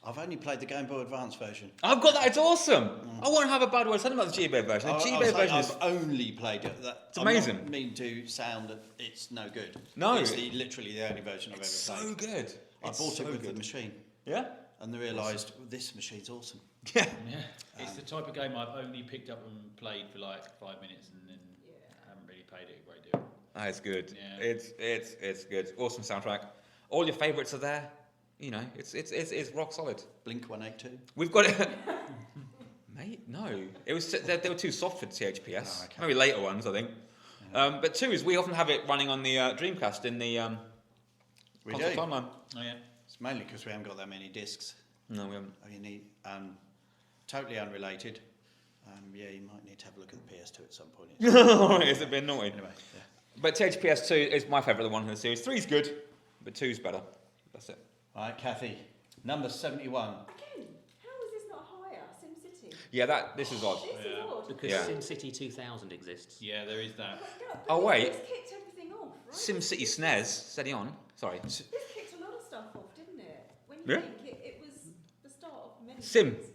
I've only played the Game Boy Advance version. I've got that. It's awesome. I won't have a bad word said about the G-Bay version. The I'll G-Bay say version is... I've only played it. It's amazing. I don't mean to sound that it's no good. No. It's literally the only version I've ever so played. good. I It's bought so it with the good. machine Yeah? and realised this machine's awesome. Yeah. Yeah. It's the type of game I've only picked up and played for like 5 minutes and then haven't really played it a great deal. That is good. Yeah. It's good. Awesome soundtrack. All your favourites are there. You know, it's rock solid. Blink 182. We've got it. Mate, no. It was they were too soft for THPS. Oh, okay. Maybe later ones, I think. But 2 is we often have it running on the Dreamcast in the We console do. timeline. Oh yeah. It's mainly because we haven't got that many discs. No, we haven't. You need, totally unrelated. You might need to have a look at the PS2 at some point. It's a bit naughty. Anyway, yeah. But THPS 2 is my favourite one in the series. 3 is good, but 2 is better. That's it. All right, Kathy, number 71. Again, how is this not higher? SimCity. Yeah, this is odd. This is odd. Because Yeah. SimCity 2000 exists. Yeah, there is that. Oh, wait. This kicked everything off, right? SimCity SNES, steady on. Sorry. This kicked a lot of stuff off, didn't it? When you Yeah. think it was the start of many Sim. things.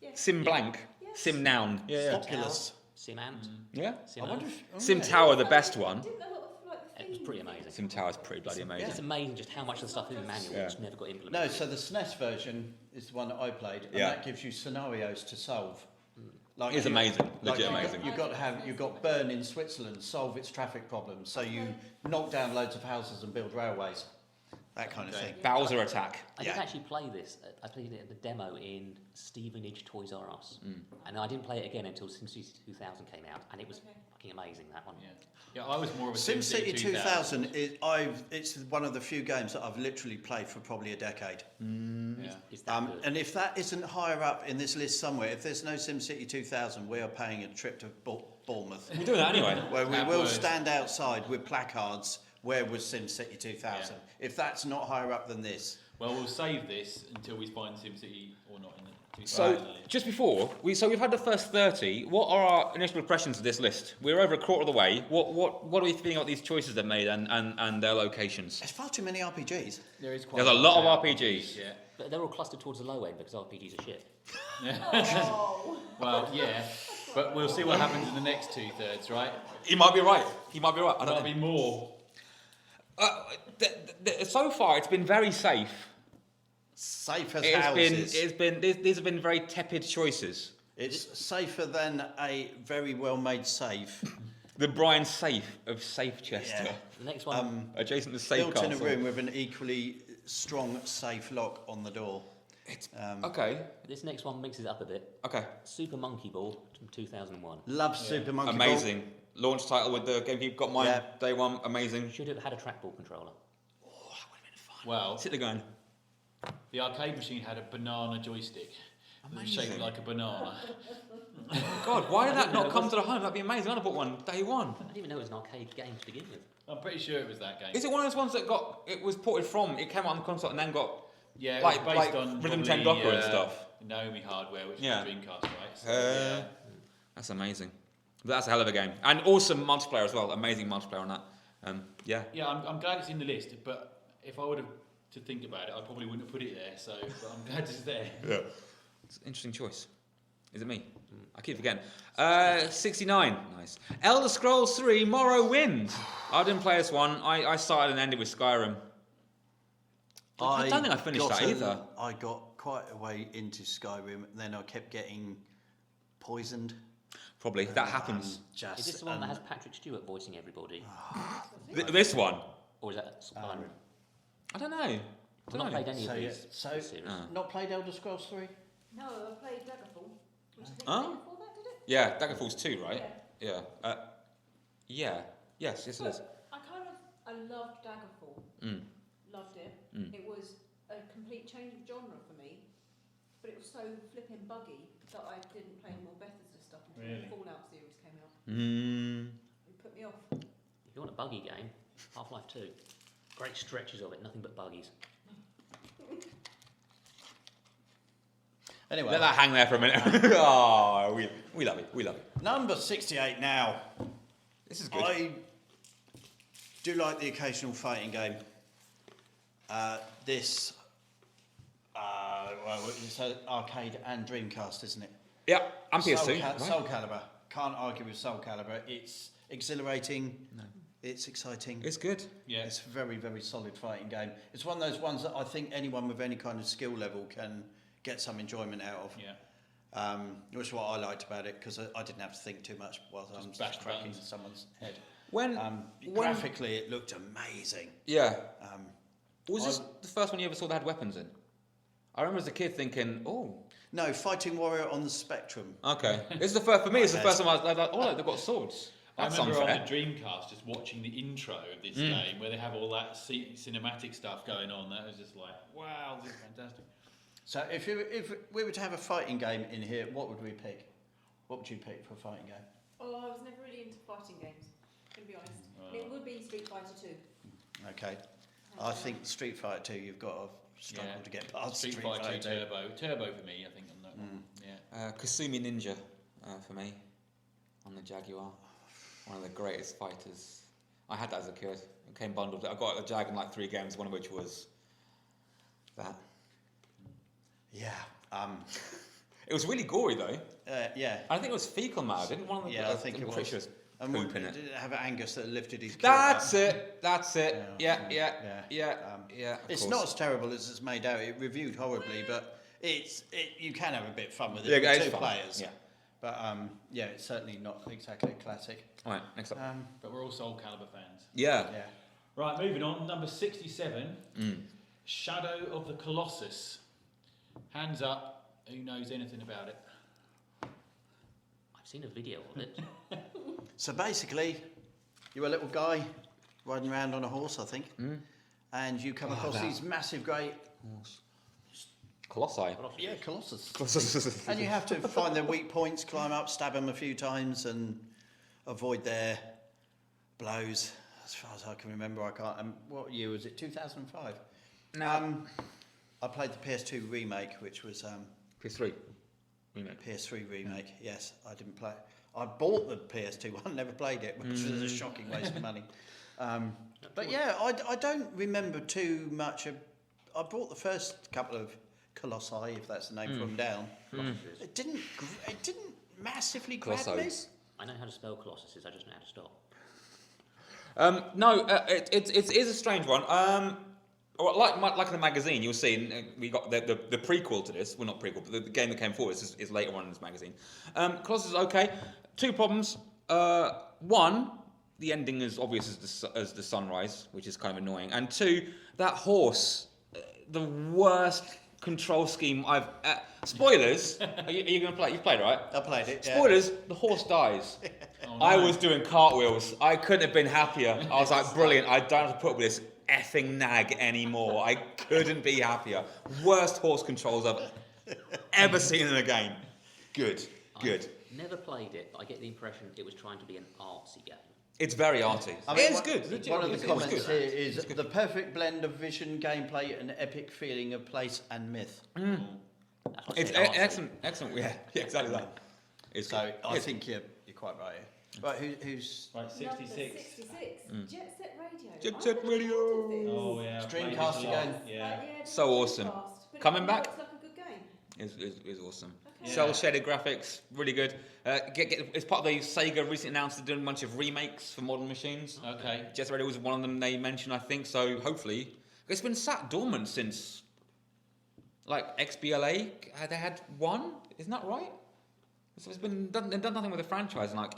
Yes. Sim blank. Yes. Sim noun. Yeah. Populous. SimAnt. Yeah. Sim I wonder Earth. if... oh, Sim yeah. Tower, the best one. Didn't a lot of like the It was themes pretty of it amazing. Sim Tower is pretty bloody amazing. It's amazing just how much of the stuff in the manual Yeah. just never got implemented. No, so the SNES version is the one that I played, and Yeah. that gives you scenarios to solve. Like It's you- amazing. like Legit you've got- amazing. You've got Bern in Switzerland, solve its traffic problems. So you knock down loads of houses and build railways, that kind of thing. Bowser attack. I did Yeah. actually play this. I played it at the demo in Stevenage Toys R Us, Mm. and I didn't play it again until SimCity 2000 came out, and it was fucking amazing. That one. Yeah. Yeah, I was more of a SimCity 2000 it's one of the few games that I've literally played for probably a decade. Yeah. It's that good. And if that isn't higher up in this list somewhere, if there's no SimCity 2000, we are paying a trip to Bournemouth, We're doing that anyway. where we That will word. stand outside with placards. Where was SimCity 2000? If that's not higher up than this, Well, we'll save this until we find SimCity or not in the 2000 So, list. just before, we've had the first 30. What are our initial impressions of this list? We're over a quarter of the way. What are we feeling about these choices they've made and their locations? there's far too many RPGs. There is quite There's a lot of lot RPGs. Yeah. But they're all clustered towards the low end because RPGs are shit. Oh. Well, yeah. But we'll see what happens in the next 2/3, right? He might be right. I There'll don't be know. more. So far, it's been very safe. Safe as These have been very tepid choices. It's safer than a very well-made safe. The Brian Safe of Safechester. Yeah. The next one, Adjacent to Safe Built Castle. in a room with an equally strong safe lock on the door. Okay. this next one mixes it up a bit. Okay. Super Monkey Ball from 2001. Love Super Monkey Ball. Amazing. Launch title with the GameCube. Got mine Yeah. day one. Amazing. Should have had a trackball controller. Well, Sit there going. the arcade machine had a banana joystick. That was shaped Amazing. like a banana. God, why did that not come to the home? That'd be amazing. I'd have bought one day one. I didn't even know it was an arcade game to begin with. I'm pretty sure it was that game. Is it one of those ones that it was ported from? It came out on the console and then got. Yeah, it like- was based like on Rhythm probably, 10 Docker and stuff? Naomi Hardware, which Yeah. is Dreamcast, right? So, That's amazing. But that's a hell of a game. And awesome multiplayer as well. Amazing multiplayer on that. Yeah. yeah, I'm glad it's in the list, but if I would have to think about it, I probably wouldn't have put it there. So, but I'm glad it's there. Yeah. It's an interesting choice. Is it me? I keep forgetting. 69. Nice. Elder Scrolls 3 Morrowind. I didn't play this one. I started and ended with Skyrim. I don't think I finished that either. I got quite a way into Skyrim, and then I kept getting poisoned. Probably. That happens. Just, Is this the one that has Patrick Stewart voicing everybody? This one? Or is that Skyrim? I don't know. I've not played any so, of yeah, these. so series. not played Elder Scrolls 3? No, I played Daggerfall, which I think Oh. came before that, did it? Yeah, Daggerfall's 2, right? Yeah. Yeah. Yes, it is. I loved Daggerfall. Mm. Loved it. Mm. It was a complete change of genre for me, but it was so flipping buggy that I didn't play any more Bethesda stuff until Really? the Fallout series came out. It put me off. If you want a buggy game, Half-Life 2. Great stretches of it, nothing but buggies. Anyway, Let that hang there for a minute. Oh, we love it. We love it. number 68 now. This is good. I do like the occasional fighting game. This, well, it's arcade and Dreamcast, isn't it? Yeah, and PS2. right? Soul Calibur. Can't argue with Soul Calibur. It's exhilarating. No. It's exciting. It's good. Yeah. It's a very, very solid fighting game. It's one of those ones that I think anyone with any kind of skill level can get some enjoyment out of. Yeah. Which is what I liked about it, because I didn't have to think too much while I'm Just bash just cracking buttons. someone's head. When Graphically, it looked amazing. Yeah. Um, Was this the first one you ever saw that had weapons in? I remember as a kid thinking, oh, no, Fighting Warrior on the Spectrum. okay. This is the first, for me, it's the first time I was like, oh, look, they've got swords. I That's remember on unfair. the Dreamcast just watching the intro of this game where they have all that cinematic stuff going on. That was just like, wow, this is fantastic. So if we were to have a fighting game in here, what would we pick? What would you pick for a fighting game? Oh, I was never really into fighting games, to be honest. It would be Street Fighter 2. Okay. I think Street Fighter 2, you've got to struggle Yeah. to get past Street Fighter 2 Turbo. Turbo for me, I think. On that one. Yeah. Kasumi Ninja for me on the Jaguar. One of the greatest fighters. I had that as a kid. It came bundled. I got a Jag in like 3 games, one of which was that. Yeah. It was really gory though. Yeah. I think it was fecal matter, didn't one of them? Yeah, I think I'm it pretty was. sure it was And poop in it. did it have Angus that lifted his kilt That's up? it. That's it. Yeah. Yeah. Of It's course. not as terrible as it's made out. It reviewed horribly, but you can have a bit of fun with it Yeah, with it's 2 fun. players. Yeah. But yeah, it's certainly not exactly a classic. All right. Next up. But we're all Soul Calibur fans. yeah. Yeah. Right, moving on. Number 67. Shadow of the Colossus. Hands up. Who knows anything about it? I've seen a video of it. So basically, you're a little guy riding around on a horse, I think, and you come across these massive, great Colossi. colossus. And you have to find their weak points, climb up, stab them a few times, and avoid their blows. As far as I can remember, I can't. What year was it? 2005. No. I played the PS2 remake, which was PS3 remake. PS3 remake. Yes, I didn't play it. I bought the PS2 one, never played it, which was a shocking waste of money. But yeah, I don't remember too much. I bought the first couple of Colossi, if that's the name, from down. It didn't massively grab me. Colossos. I know how to spell Colossuses, I just know how to stop. No, it is a strange one. Or like in the magazine, you'll see, we got the prequel to this. Well, not prequel, but the game that came forward is later on in this magazine. Colossus is okay. 2 problems. one, the ending is obvious as the sunrise, which is kind of annoying, and two, that horse, the worst control scheme I've. Spoilers. Are you going to play? You've played, right? I played it. Yeah. Spoilers. The horse dies. Oh, I no. was doing cartwheels. I couldn't have been happier. I was like, brilliant. I don't have to put up with this effing nag anymore. I couldn't be happier. Worst horse controls I've ever seen in a game. Good. Good. I've never played it, but I get the impression it was trying to be an artsy game. It's very arty. I mean, It's one- good. One of the It was comments good. here is the perfect blend of vision, gameplay, and epic feeling of place and myth. That's what I It's said, artsy. excellent. Yeah, exactly that. It's So good. I It's- think you're quite right here. Right, who's Right, Number 66. 66. Jet Set Radio. Jet I've Set never Radio. heard of this. Oh yeah. I've played Dreamcast this a lot. again. Yeah. So awesome. Dreamcast, but Coming it back? looks like a good game. is awesome. Okay. Cell shaded graphics, really good. It's part of the Sega recently announced they're doing a bunch of remakes for modern machines. Okay. Jet Set Radio was one of them they mentioned, I think. So hopefully, it's been sat dormant since like XBLA. They had one, isn't that right? So it's been they've done nothing with the franchise in like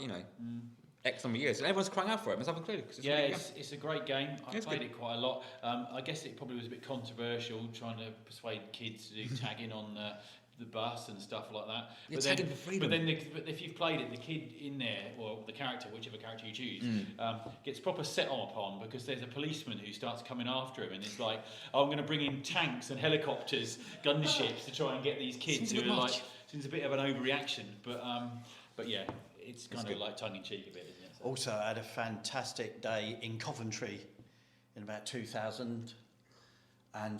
X number of years, and everyone's crying out for it. Myself included. 'Cause it's Yeah, really good. it's a great game. I It's played good. it quite a lot. I guess it probably was a bit controversial trying to persuade kids to do tagging on the bus and stuff like that. You're tagging for freedom. But then but if you've played it, the kid in there, or the character, whichever character you choose, gets proper set on upon because there's a policeman who starts coming after him and it's like, oh, I'm going to bring in tanks and helicopters, gunships to try and get these kids Seems a who bit are like, much. seems a bit of an overreaction. But yeah, it's kind of good. like tongue in cheek a bit, isn't it? So- also had a fantastic day in Coventry in about 2000, and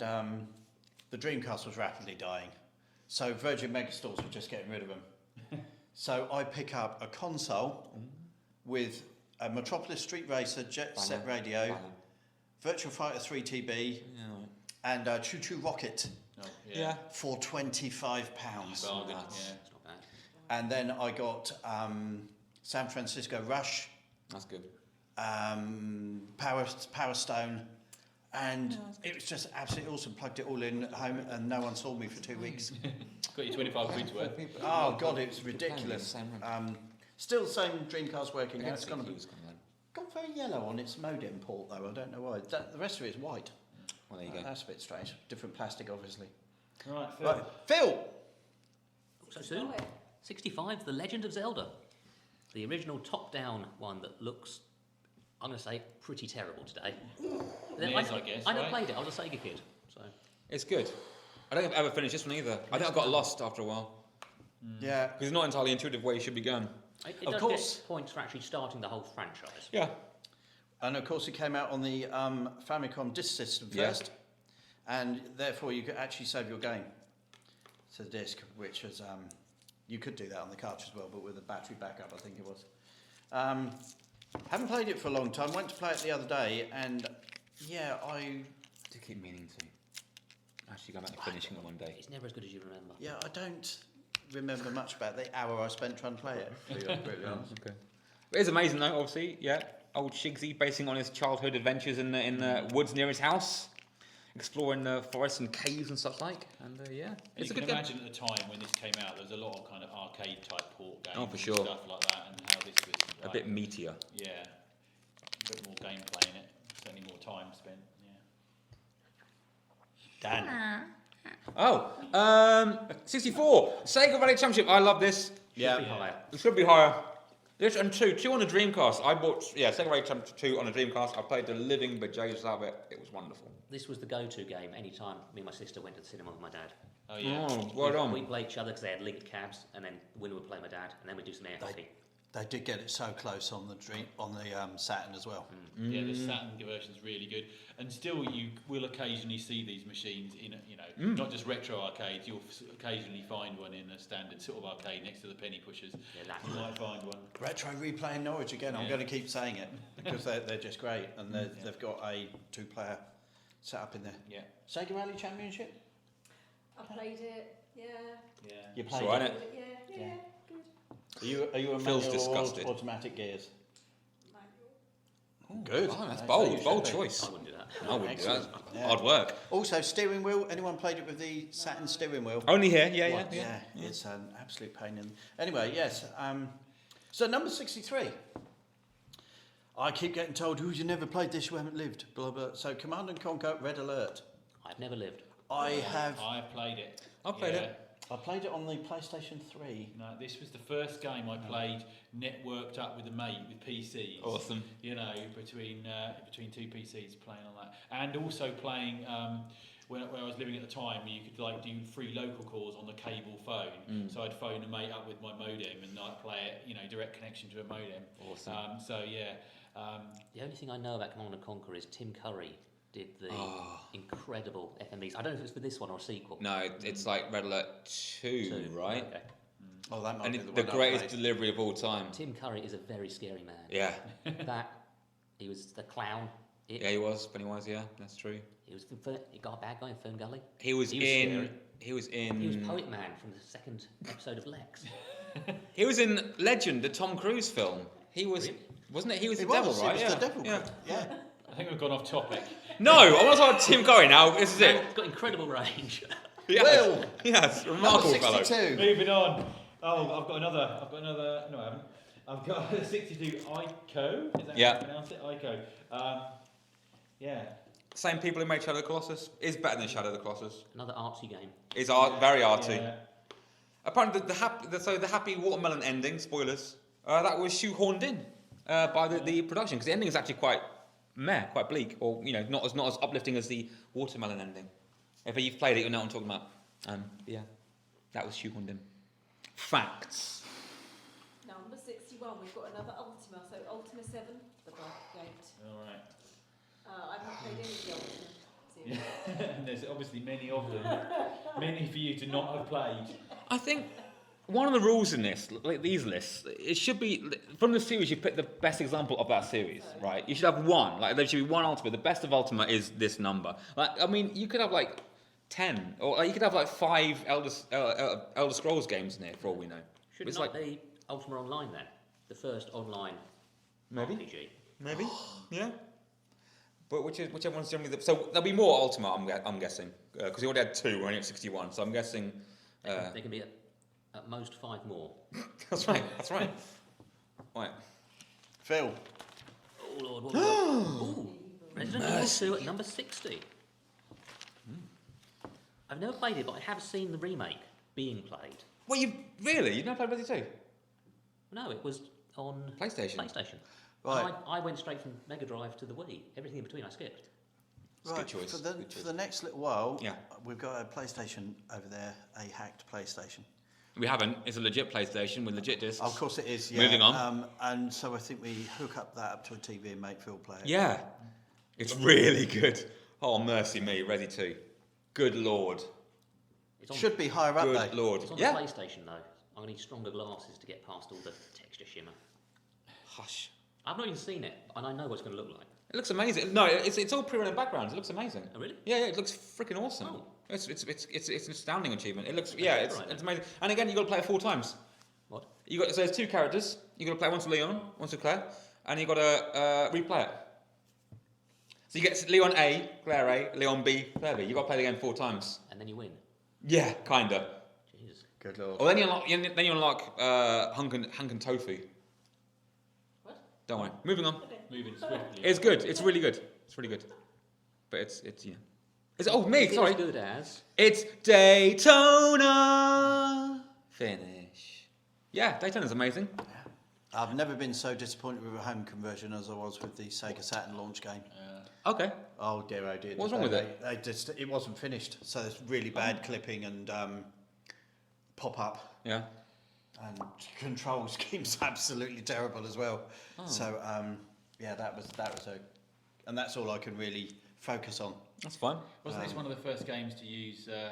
the Dreamcast was rapidly dying. So Virgin Megastores were just getting rid of them. So I pick up a console with a Metropolis Street Racer, Jet Set Banger. Radio, Banger. Virtual Fighter 3 TB, Yeah, right. and Choo Choo Rocket Oh, Yeah. for £25. Bargain, Nuts. yeah. It's not bad. And then I got San Francisco Rush, That's good. Power Stone, and it was just absolutely awesome. Plugged it all in at home, and no one saw me for 2 weeks. Got your 25 quid's worth. Oh God, it was ridiculous. Still the same Dreamcast working now. It's gone very yellow on its modem port though. I don't know why. The rest of it is white. Well, there you go. That's a bit strange. Different plastic, obviously. Right, Phil. Right, Phil. So soon? Right. 65, The Legend of Zelda. The original top-down one that looks, I'm going to say, pretty terrible today. Then It is, I guess, I never right? played it. I was a Sega kid. So It's good. I don't think I've ever finished this one either. I think I got lost after a while Yeah. because it's not entirely intuitive where you should be going. it Of does course. get points for actually starting the whole franchise. Yeah. And of course, it came out on the Famicom disk system Yeah. first, and therefore you could actually save your game to the disk, which was you could do that on the cartridge as well, but with a battery backup, I think it was. Haven't played it for a long time. Went to play it the other day, and yeah, I do keep meaning to actually go back and finishing it one day. It's never as good as you remember. don't remember much about the hour I spent trying to play it. To be brutally honest. Okay. It is amazing though, obviously. Yeah. Old Shigsy basing on his childhood adventures in the woods near his house, exploring the forests and caves and such like. And yeah, And it's a you good can game. imagine at the time when this came out, there was a lot of kind of arcade type port games Oh, for and sure. stuff like that, and how this was A like, bit meatier. yeah, a bit more gameplay in it, certainly more time spent. Yeah. Dan. Oh, 64 Sega Rally Championship. I love this. Should be higher. It should be higher. This and two on the Dreamcast. I bought Sega Rally Championship 2 on the Dreamcast. I played the living bejesus out of it. It was wonderful. This was the go-to game anytime me and my sister went to the cinema with my dad. Oh yeah. Oh, well done. We'd play each other because they had linked cabs, and then the winner would play my dad, and then we'd do some air hockey. They did get it so close on the Saturn as well. Yeah, the Saturn version's really good, and still you will occasionally see these machines in, not just retro arcades. You'll occasionally find one in a standard sort of arcade next to the penny pushers. Yeah, that's You might find one. Retro Replay in Norwich again. I'm Yeah. going to keep saying it because they're just great, and they've got a 2-player set up in there. Yeah, Sega Rally Championship. I played it. Yeah. yeah. You So played I it. know- Yeah. Good. Are you a Phil's manual or disgusted. automatic gears? Manual. Good. Oh, that's So bold. you should Bold be. choice. I wouldn't do that. I wouldn't do that. Excellent. Yeah. Hard work. Also, steering wheel. Anyone played it with the Saturn steering wheel? Only here. Yeah. Yeah, it's an absolute pain in. Anyway, yes. So number 63. I keep getting told, "Oh, you never played this, you haven't lived." Blah blah. So Command and Conquer Red Alert. I've never lived. I have. I've played it. I've played it. I played it on the PlayStation 3. No, this was the first game I played networked up with a mate with PCs. Awesome. You know, between two PCs playing on that, and also playing where I was living at the time, you could like do free local calls on the cable phone. So I'd phone a mate up with my modem and I'd play it, you know, direct connection to a modem. Awesome. So yeah. The only thing I know about Command and Conquer is Tim Curry did the incredible FMVs. I don't know if it's for this one or a sequel. No, it's like Red Alert 2, right? Okay. Oh, that might And be it's the the one I greatest played. delivery of all time. Tim Curry is a very scary man. Yeah. He was the clown. Yeah, he was. Pennywise, yeah, that's true. He got a bad guy in Fern Gully. He was scary. He was in. He was Poet Man from the second episode of Lex. He was in Legend, the Tom Cruise film. He was, Really? wasn't it? He was It the devil, was, right? It was the devil. Yeah. Yeah. I think we've gone off topic. No, I want to talk about Tim Curry now. This is it. He's got incredible range. Yes. Will. Yes, remarkable Number fellow. 62. Moving on. Oh, I've got another. No, I haven't. I've got a 62 Ico. Is that Yeah. how you pronounce it? Ico. Yeah. Same people who made Shadow of the Colossus. Is better than Shadow of the Colossus. Another artsy game. Is very arty. Yeah. Apparently, the happy watermelon ending. Spoilers. That was shoehorned in by the production because the ending is actually quite quite bleak, or you know, not as uplifting as the watermelon ending. If you've played it, you'll know what I'm talking about. Yeah, that was shoehorned in. Facts. Number 61, we've got another Ultima. So Ultima 7, the Blackgate. All right. I've not played any of the Ultima series. Yeah. And there's obviously many of them. Many for you to not have played. I think one of the rules in this, like these lists, it should be from the series. You pick the best example of that series, right? You should have one. Like there should be one Ultima. The best of Ultima is this number. Like I mean, you could have like 10, or like, you could have like 5 Elder Scrolls games in here for all we know. Should It's it not like- be Ultima Online then? The first online Maybe. RPG. Maybe, yeah. But whichever one's generally so there'll be more Ultima. I'm guessing because we already had 2. We're only at 61, so I'm guessing. There can be at most 5 more. That's right. That's right. Right. Phil. Oh Lord, what Ooh, Resident Evil 2 at number 60. I've never played it, but I have seen the remake being played. Well, you never played Resident 2? No, it was on PlayStation. Right. And I went straight from Mega Drive to the Wii. Everything in between I skipped. It's a good choice. For the, Good choice. for the next little while, Yeah. we've got a PlayStation over there, a hacked PlayStation. We haven't. It's a legit PlayStation with legit discs. Of course it is, yeah. Moving on. And so I think we hook up that up to a TV and make Phil play it. Yeah. It's really good. Oh, mercy me. Resi 2. Good lord. It's on, Should be higher up, Good though. lord. it's on Yeah. the PlayStation though. I'm going to need stronger glasses to get past all the texture shimmer. Hush. I've not even seen it, and I know what it's going to look like. It looks amazing. No, it's all pre-rendered backgrounds. It looks amazing. Oh, really? Yeah, it looks freaking awesome. Oh. It's an astounding achievement. It looks it's Right, then. amazing. And again, you got to play it 4 times. What? So there's 2 characters. You got to play once to Leon, once to Claire, and you got to replay it. So you get Leon A, Claire A, Leon B, Claire B. You got to play the game 4 times. And then you win. Yeah, kinda. Jesus. Good lord. Or then you unlock Hunkin Tofu. What? Don't worry. Moving on. Moving swiftly. It's good. It's really good. It's really good. But it's yeah. Is it? Oh, me. Is it Sorry. as good as? It's Daytona. Finish. Yeah, Daytona's amazing. I've never been so disappointed with a home conversion as I was with the Sega Saturn launch game. Okay. Oh dear, oh dear. What's wrong with it? They just, it wasn't finished, so there's really bad clipping and pop-up. Yeah. And control scheme's absolutely terrible as well. Oh. So yeah, that was a, and that's all I can really focus on. That's fine. Wasn't this one of the first games to use the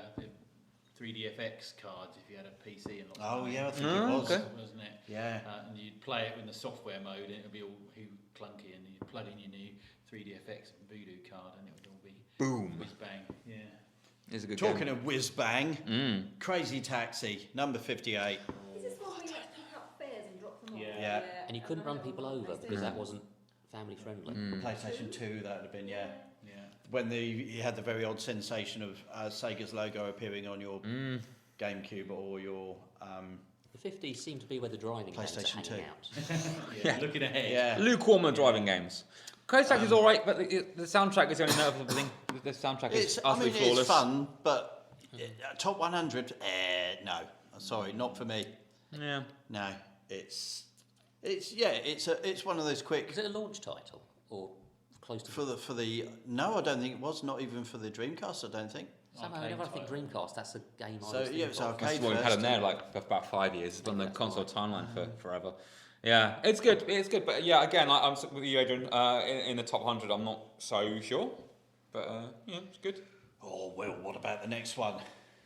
3DFX cards if you had a PC and lots of Oh money? yeah, I think Oh, it was. okay. Wasn't it? Yeah. And you'd play it in the software mode and it would be all clunky, and you'd plug in your new 3DFX Voodoo card and it would all be Boom. whiz bang. Yeah. It's a good Talking game. of whiz bang, Mm. Crazy Taxi, number 58. Is this one where you like pick up fares and drop them off? Yeah. Yeah. And you couldn't run people over because that wasn't family friendly. PlayStation 2, that would have been, yeah. Yeah. When you had the very odd sensation of Sega's logo appearing on your GameCube or your The 50s seem to be where the driving games are PlayStation hanging 2. out. Yeah, looking ahead. Yeah. Lukewarm on driving games. Code Taxi is all right, but the soundtrack is the only notable thing. The soundtrack is utterly flawless. It's fun, but top 100, no. Sorry, not for me. Yeah. No, it's one of those quick. Was it a launch title or close to? For the no, I don't think it was. Not even for the Dreamcast. I don't think. Somehow, Arcade whenever I think title. Dreamcast, that's a game I So, was yeah, thinking it's of. arcade. That's what we've had first, in there and- like for about 5 years. It's been on the Maybe that's console why. timeline for forever. Yeah, it's good. It's good, but yeah, again, I'm with you, Adrian. In the top 100, I'm not so sure, but yeah, it's good. Oh well, what about the next one?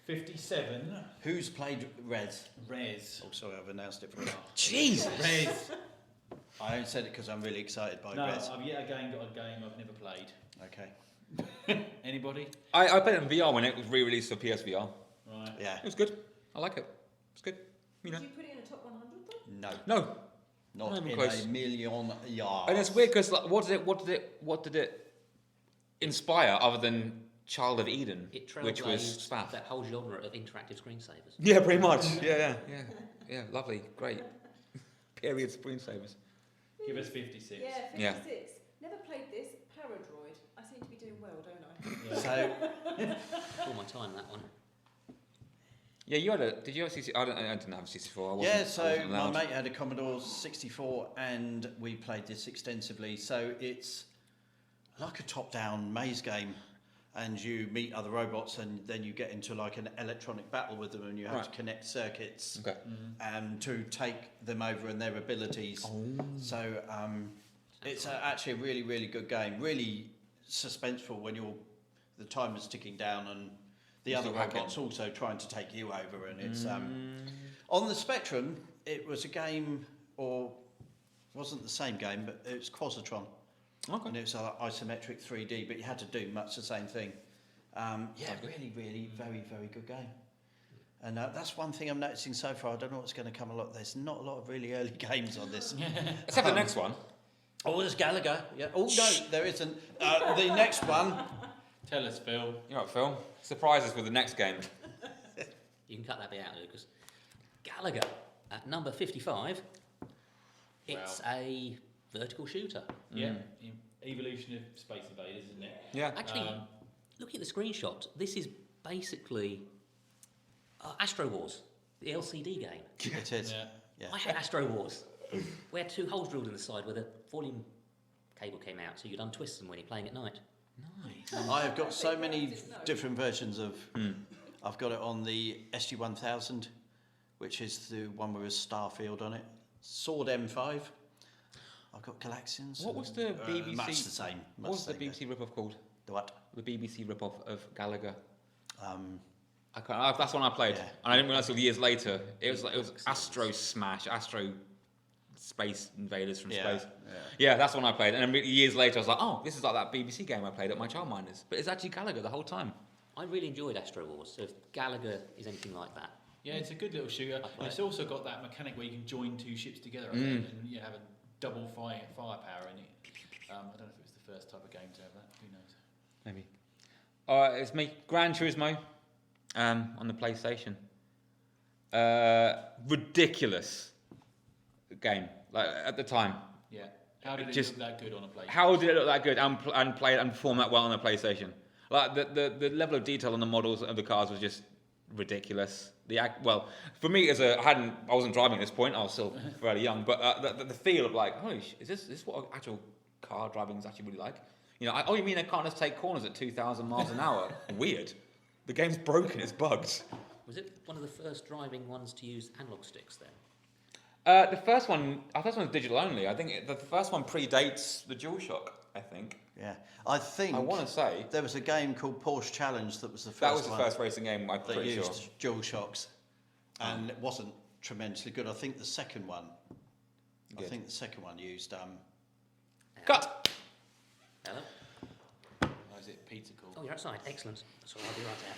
57. Who's played Rez? Res. Oh, sorry, I've announced it for now. Jesus. Res. I only said it because I'm really excited by No, Rez. I've yet again got a game I've never played. Okay. Anybody? I played it in VR when it was re-released for PSVR. Right. Yeah. It was good. I like it. It's good. You know. Did you put it in a top 100 though? No, No, not Not even in close. a million yards. and it's weird because like, what did it inspire other than Child of Eden, It which was trailblazed Spaff? that whole genre of interactive screensavers. Yeah, pretty much. Yeah. Lovely, great. Period screensavers. Give us 56. Yeah, 56. Never played this. Paradroid. I seem to be doing well, don't I? Yeah. So All my time, that one. Yeah, you had a. Did you have CC? I didn't have a CC4. I wasn't, yeah, I so wasn't my allowed. mate had a Commodore 64, and we played this extensively. So it's like a top-down maze game, and you meet other robots, and then you get into like an electronic battle with them, and you have Right. to connect circuits Okay. to take them over and their abilities. So it's actually a really, really good game. Really suspenseful when the timer's ticking down and the You're other still hacking. robots also trying to take you over. And it's on the Spectrum. It was a game, or wasn't the same game, but it was Quasitron, Okay. and it was isometric 3D. But you had to do much the same thing. Yeah, really, really, very, very good game. And that's one thing I'm noticing so far. I don't know what's going to come a lot. There's not a lot of really early games on this. Except for the next one. Oh, there's Gallagher. Yeah. Oh no, there isn't. The next one. Tell us, Phil. You know what, Phil? Surprise us with the next game. You can cut that bit out, Lucas. Gallagher at number 55. It's a vertical shooter. Yeah. Evolution of Space Invaders, isn't it? Yeah. Actually, looking at the screenshot, this is basically Astro Wars, the LCD game. It is. Yeah. Yeah. I had Astro Wars, where 2 holes drilled in the side where the volume cable came out, so you'd untwist them when you're playing at night. I have got so many different versions of. I've got it on the SG-1000, which is the one with a Starfield on it. Sword M5. I've got Galaxians. What was the BBC? Much the same. What was the BBC rip-off called? The what? The BBC rip-off of Gallagher. Um, I can't, that's one I played, Yeah. and I didn't realise until years later. It was Astro Smash, Astro Space Invaders from Yeah, space. Yeah, that's the one I played, and then years later I was like, oh, this is like that BBC game I played at my childminders, but it's actually Gallagher the whole time. I really enjoyed Astro Wars, so if Gallagher is anything like that. Yeah, it's a good little shooter. I'd play It's it. also got that mechanic where you can join 2 ships together, I think, and you have a double firepower in it. I don't know if it was the first type of game to have that. Who knows? Maybe. It's me, Gran Turismo, on the PlayStation. Ridiculous game, like at the time. Yeah. How did it Just- look that good on a PlayStation? How did it look that good and play and perform that well on the PlayStation? Like the level of detail on the models of the cars was just ridiculous. Well, for me I wasn't driving at this point. I was still fairly young, but the feel of like, oh, is this what actual car driving is actually really like? You know, oh, you mean they can't just take corners at 2,000 miles an hour? Weird. The game's broken. It's bugged. Was it one of the first driving ones to use analog sticks then? The first one was digital only. I think the first one predates the DualShock. I think. yeah. I think. I want to say there was a game called Porsche Challenge that was the first that was the one first racing game. I'm that pretty sure. used DualShocks, and it wasn't tremendously good. I think the second one. Good. I think the second one used. Cut. Hello? Or is it pizza call? Oh, you're outside. Excellent. That's all I'll be right out.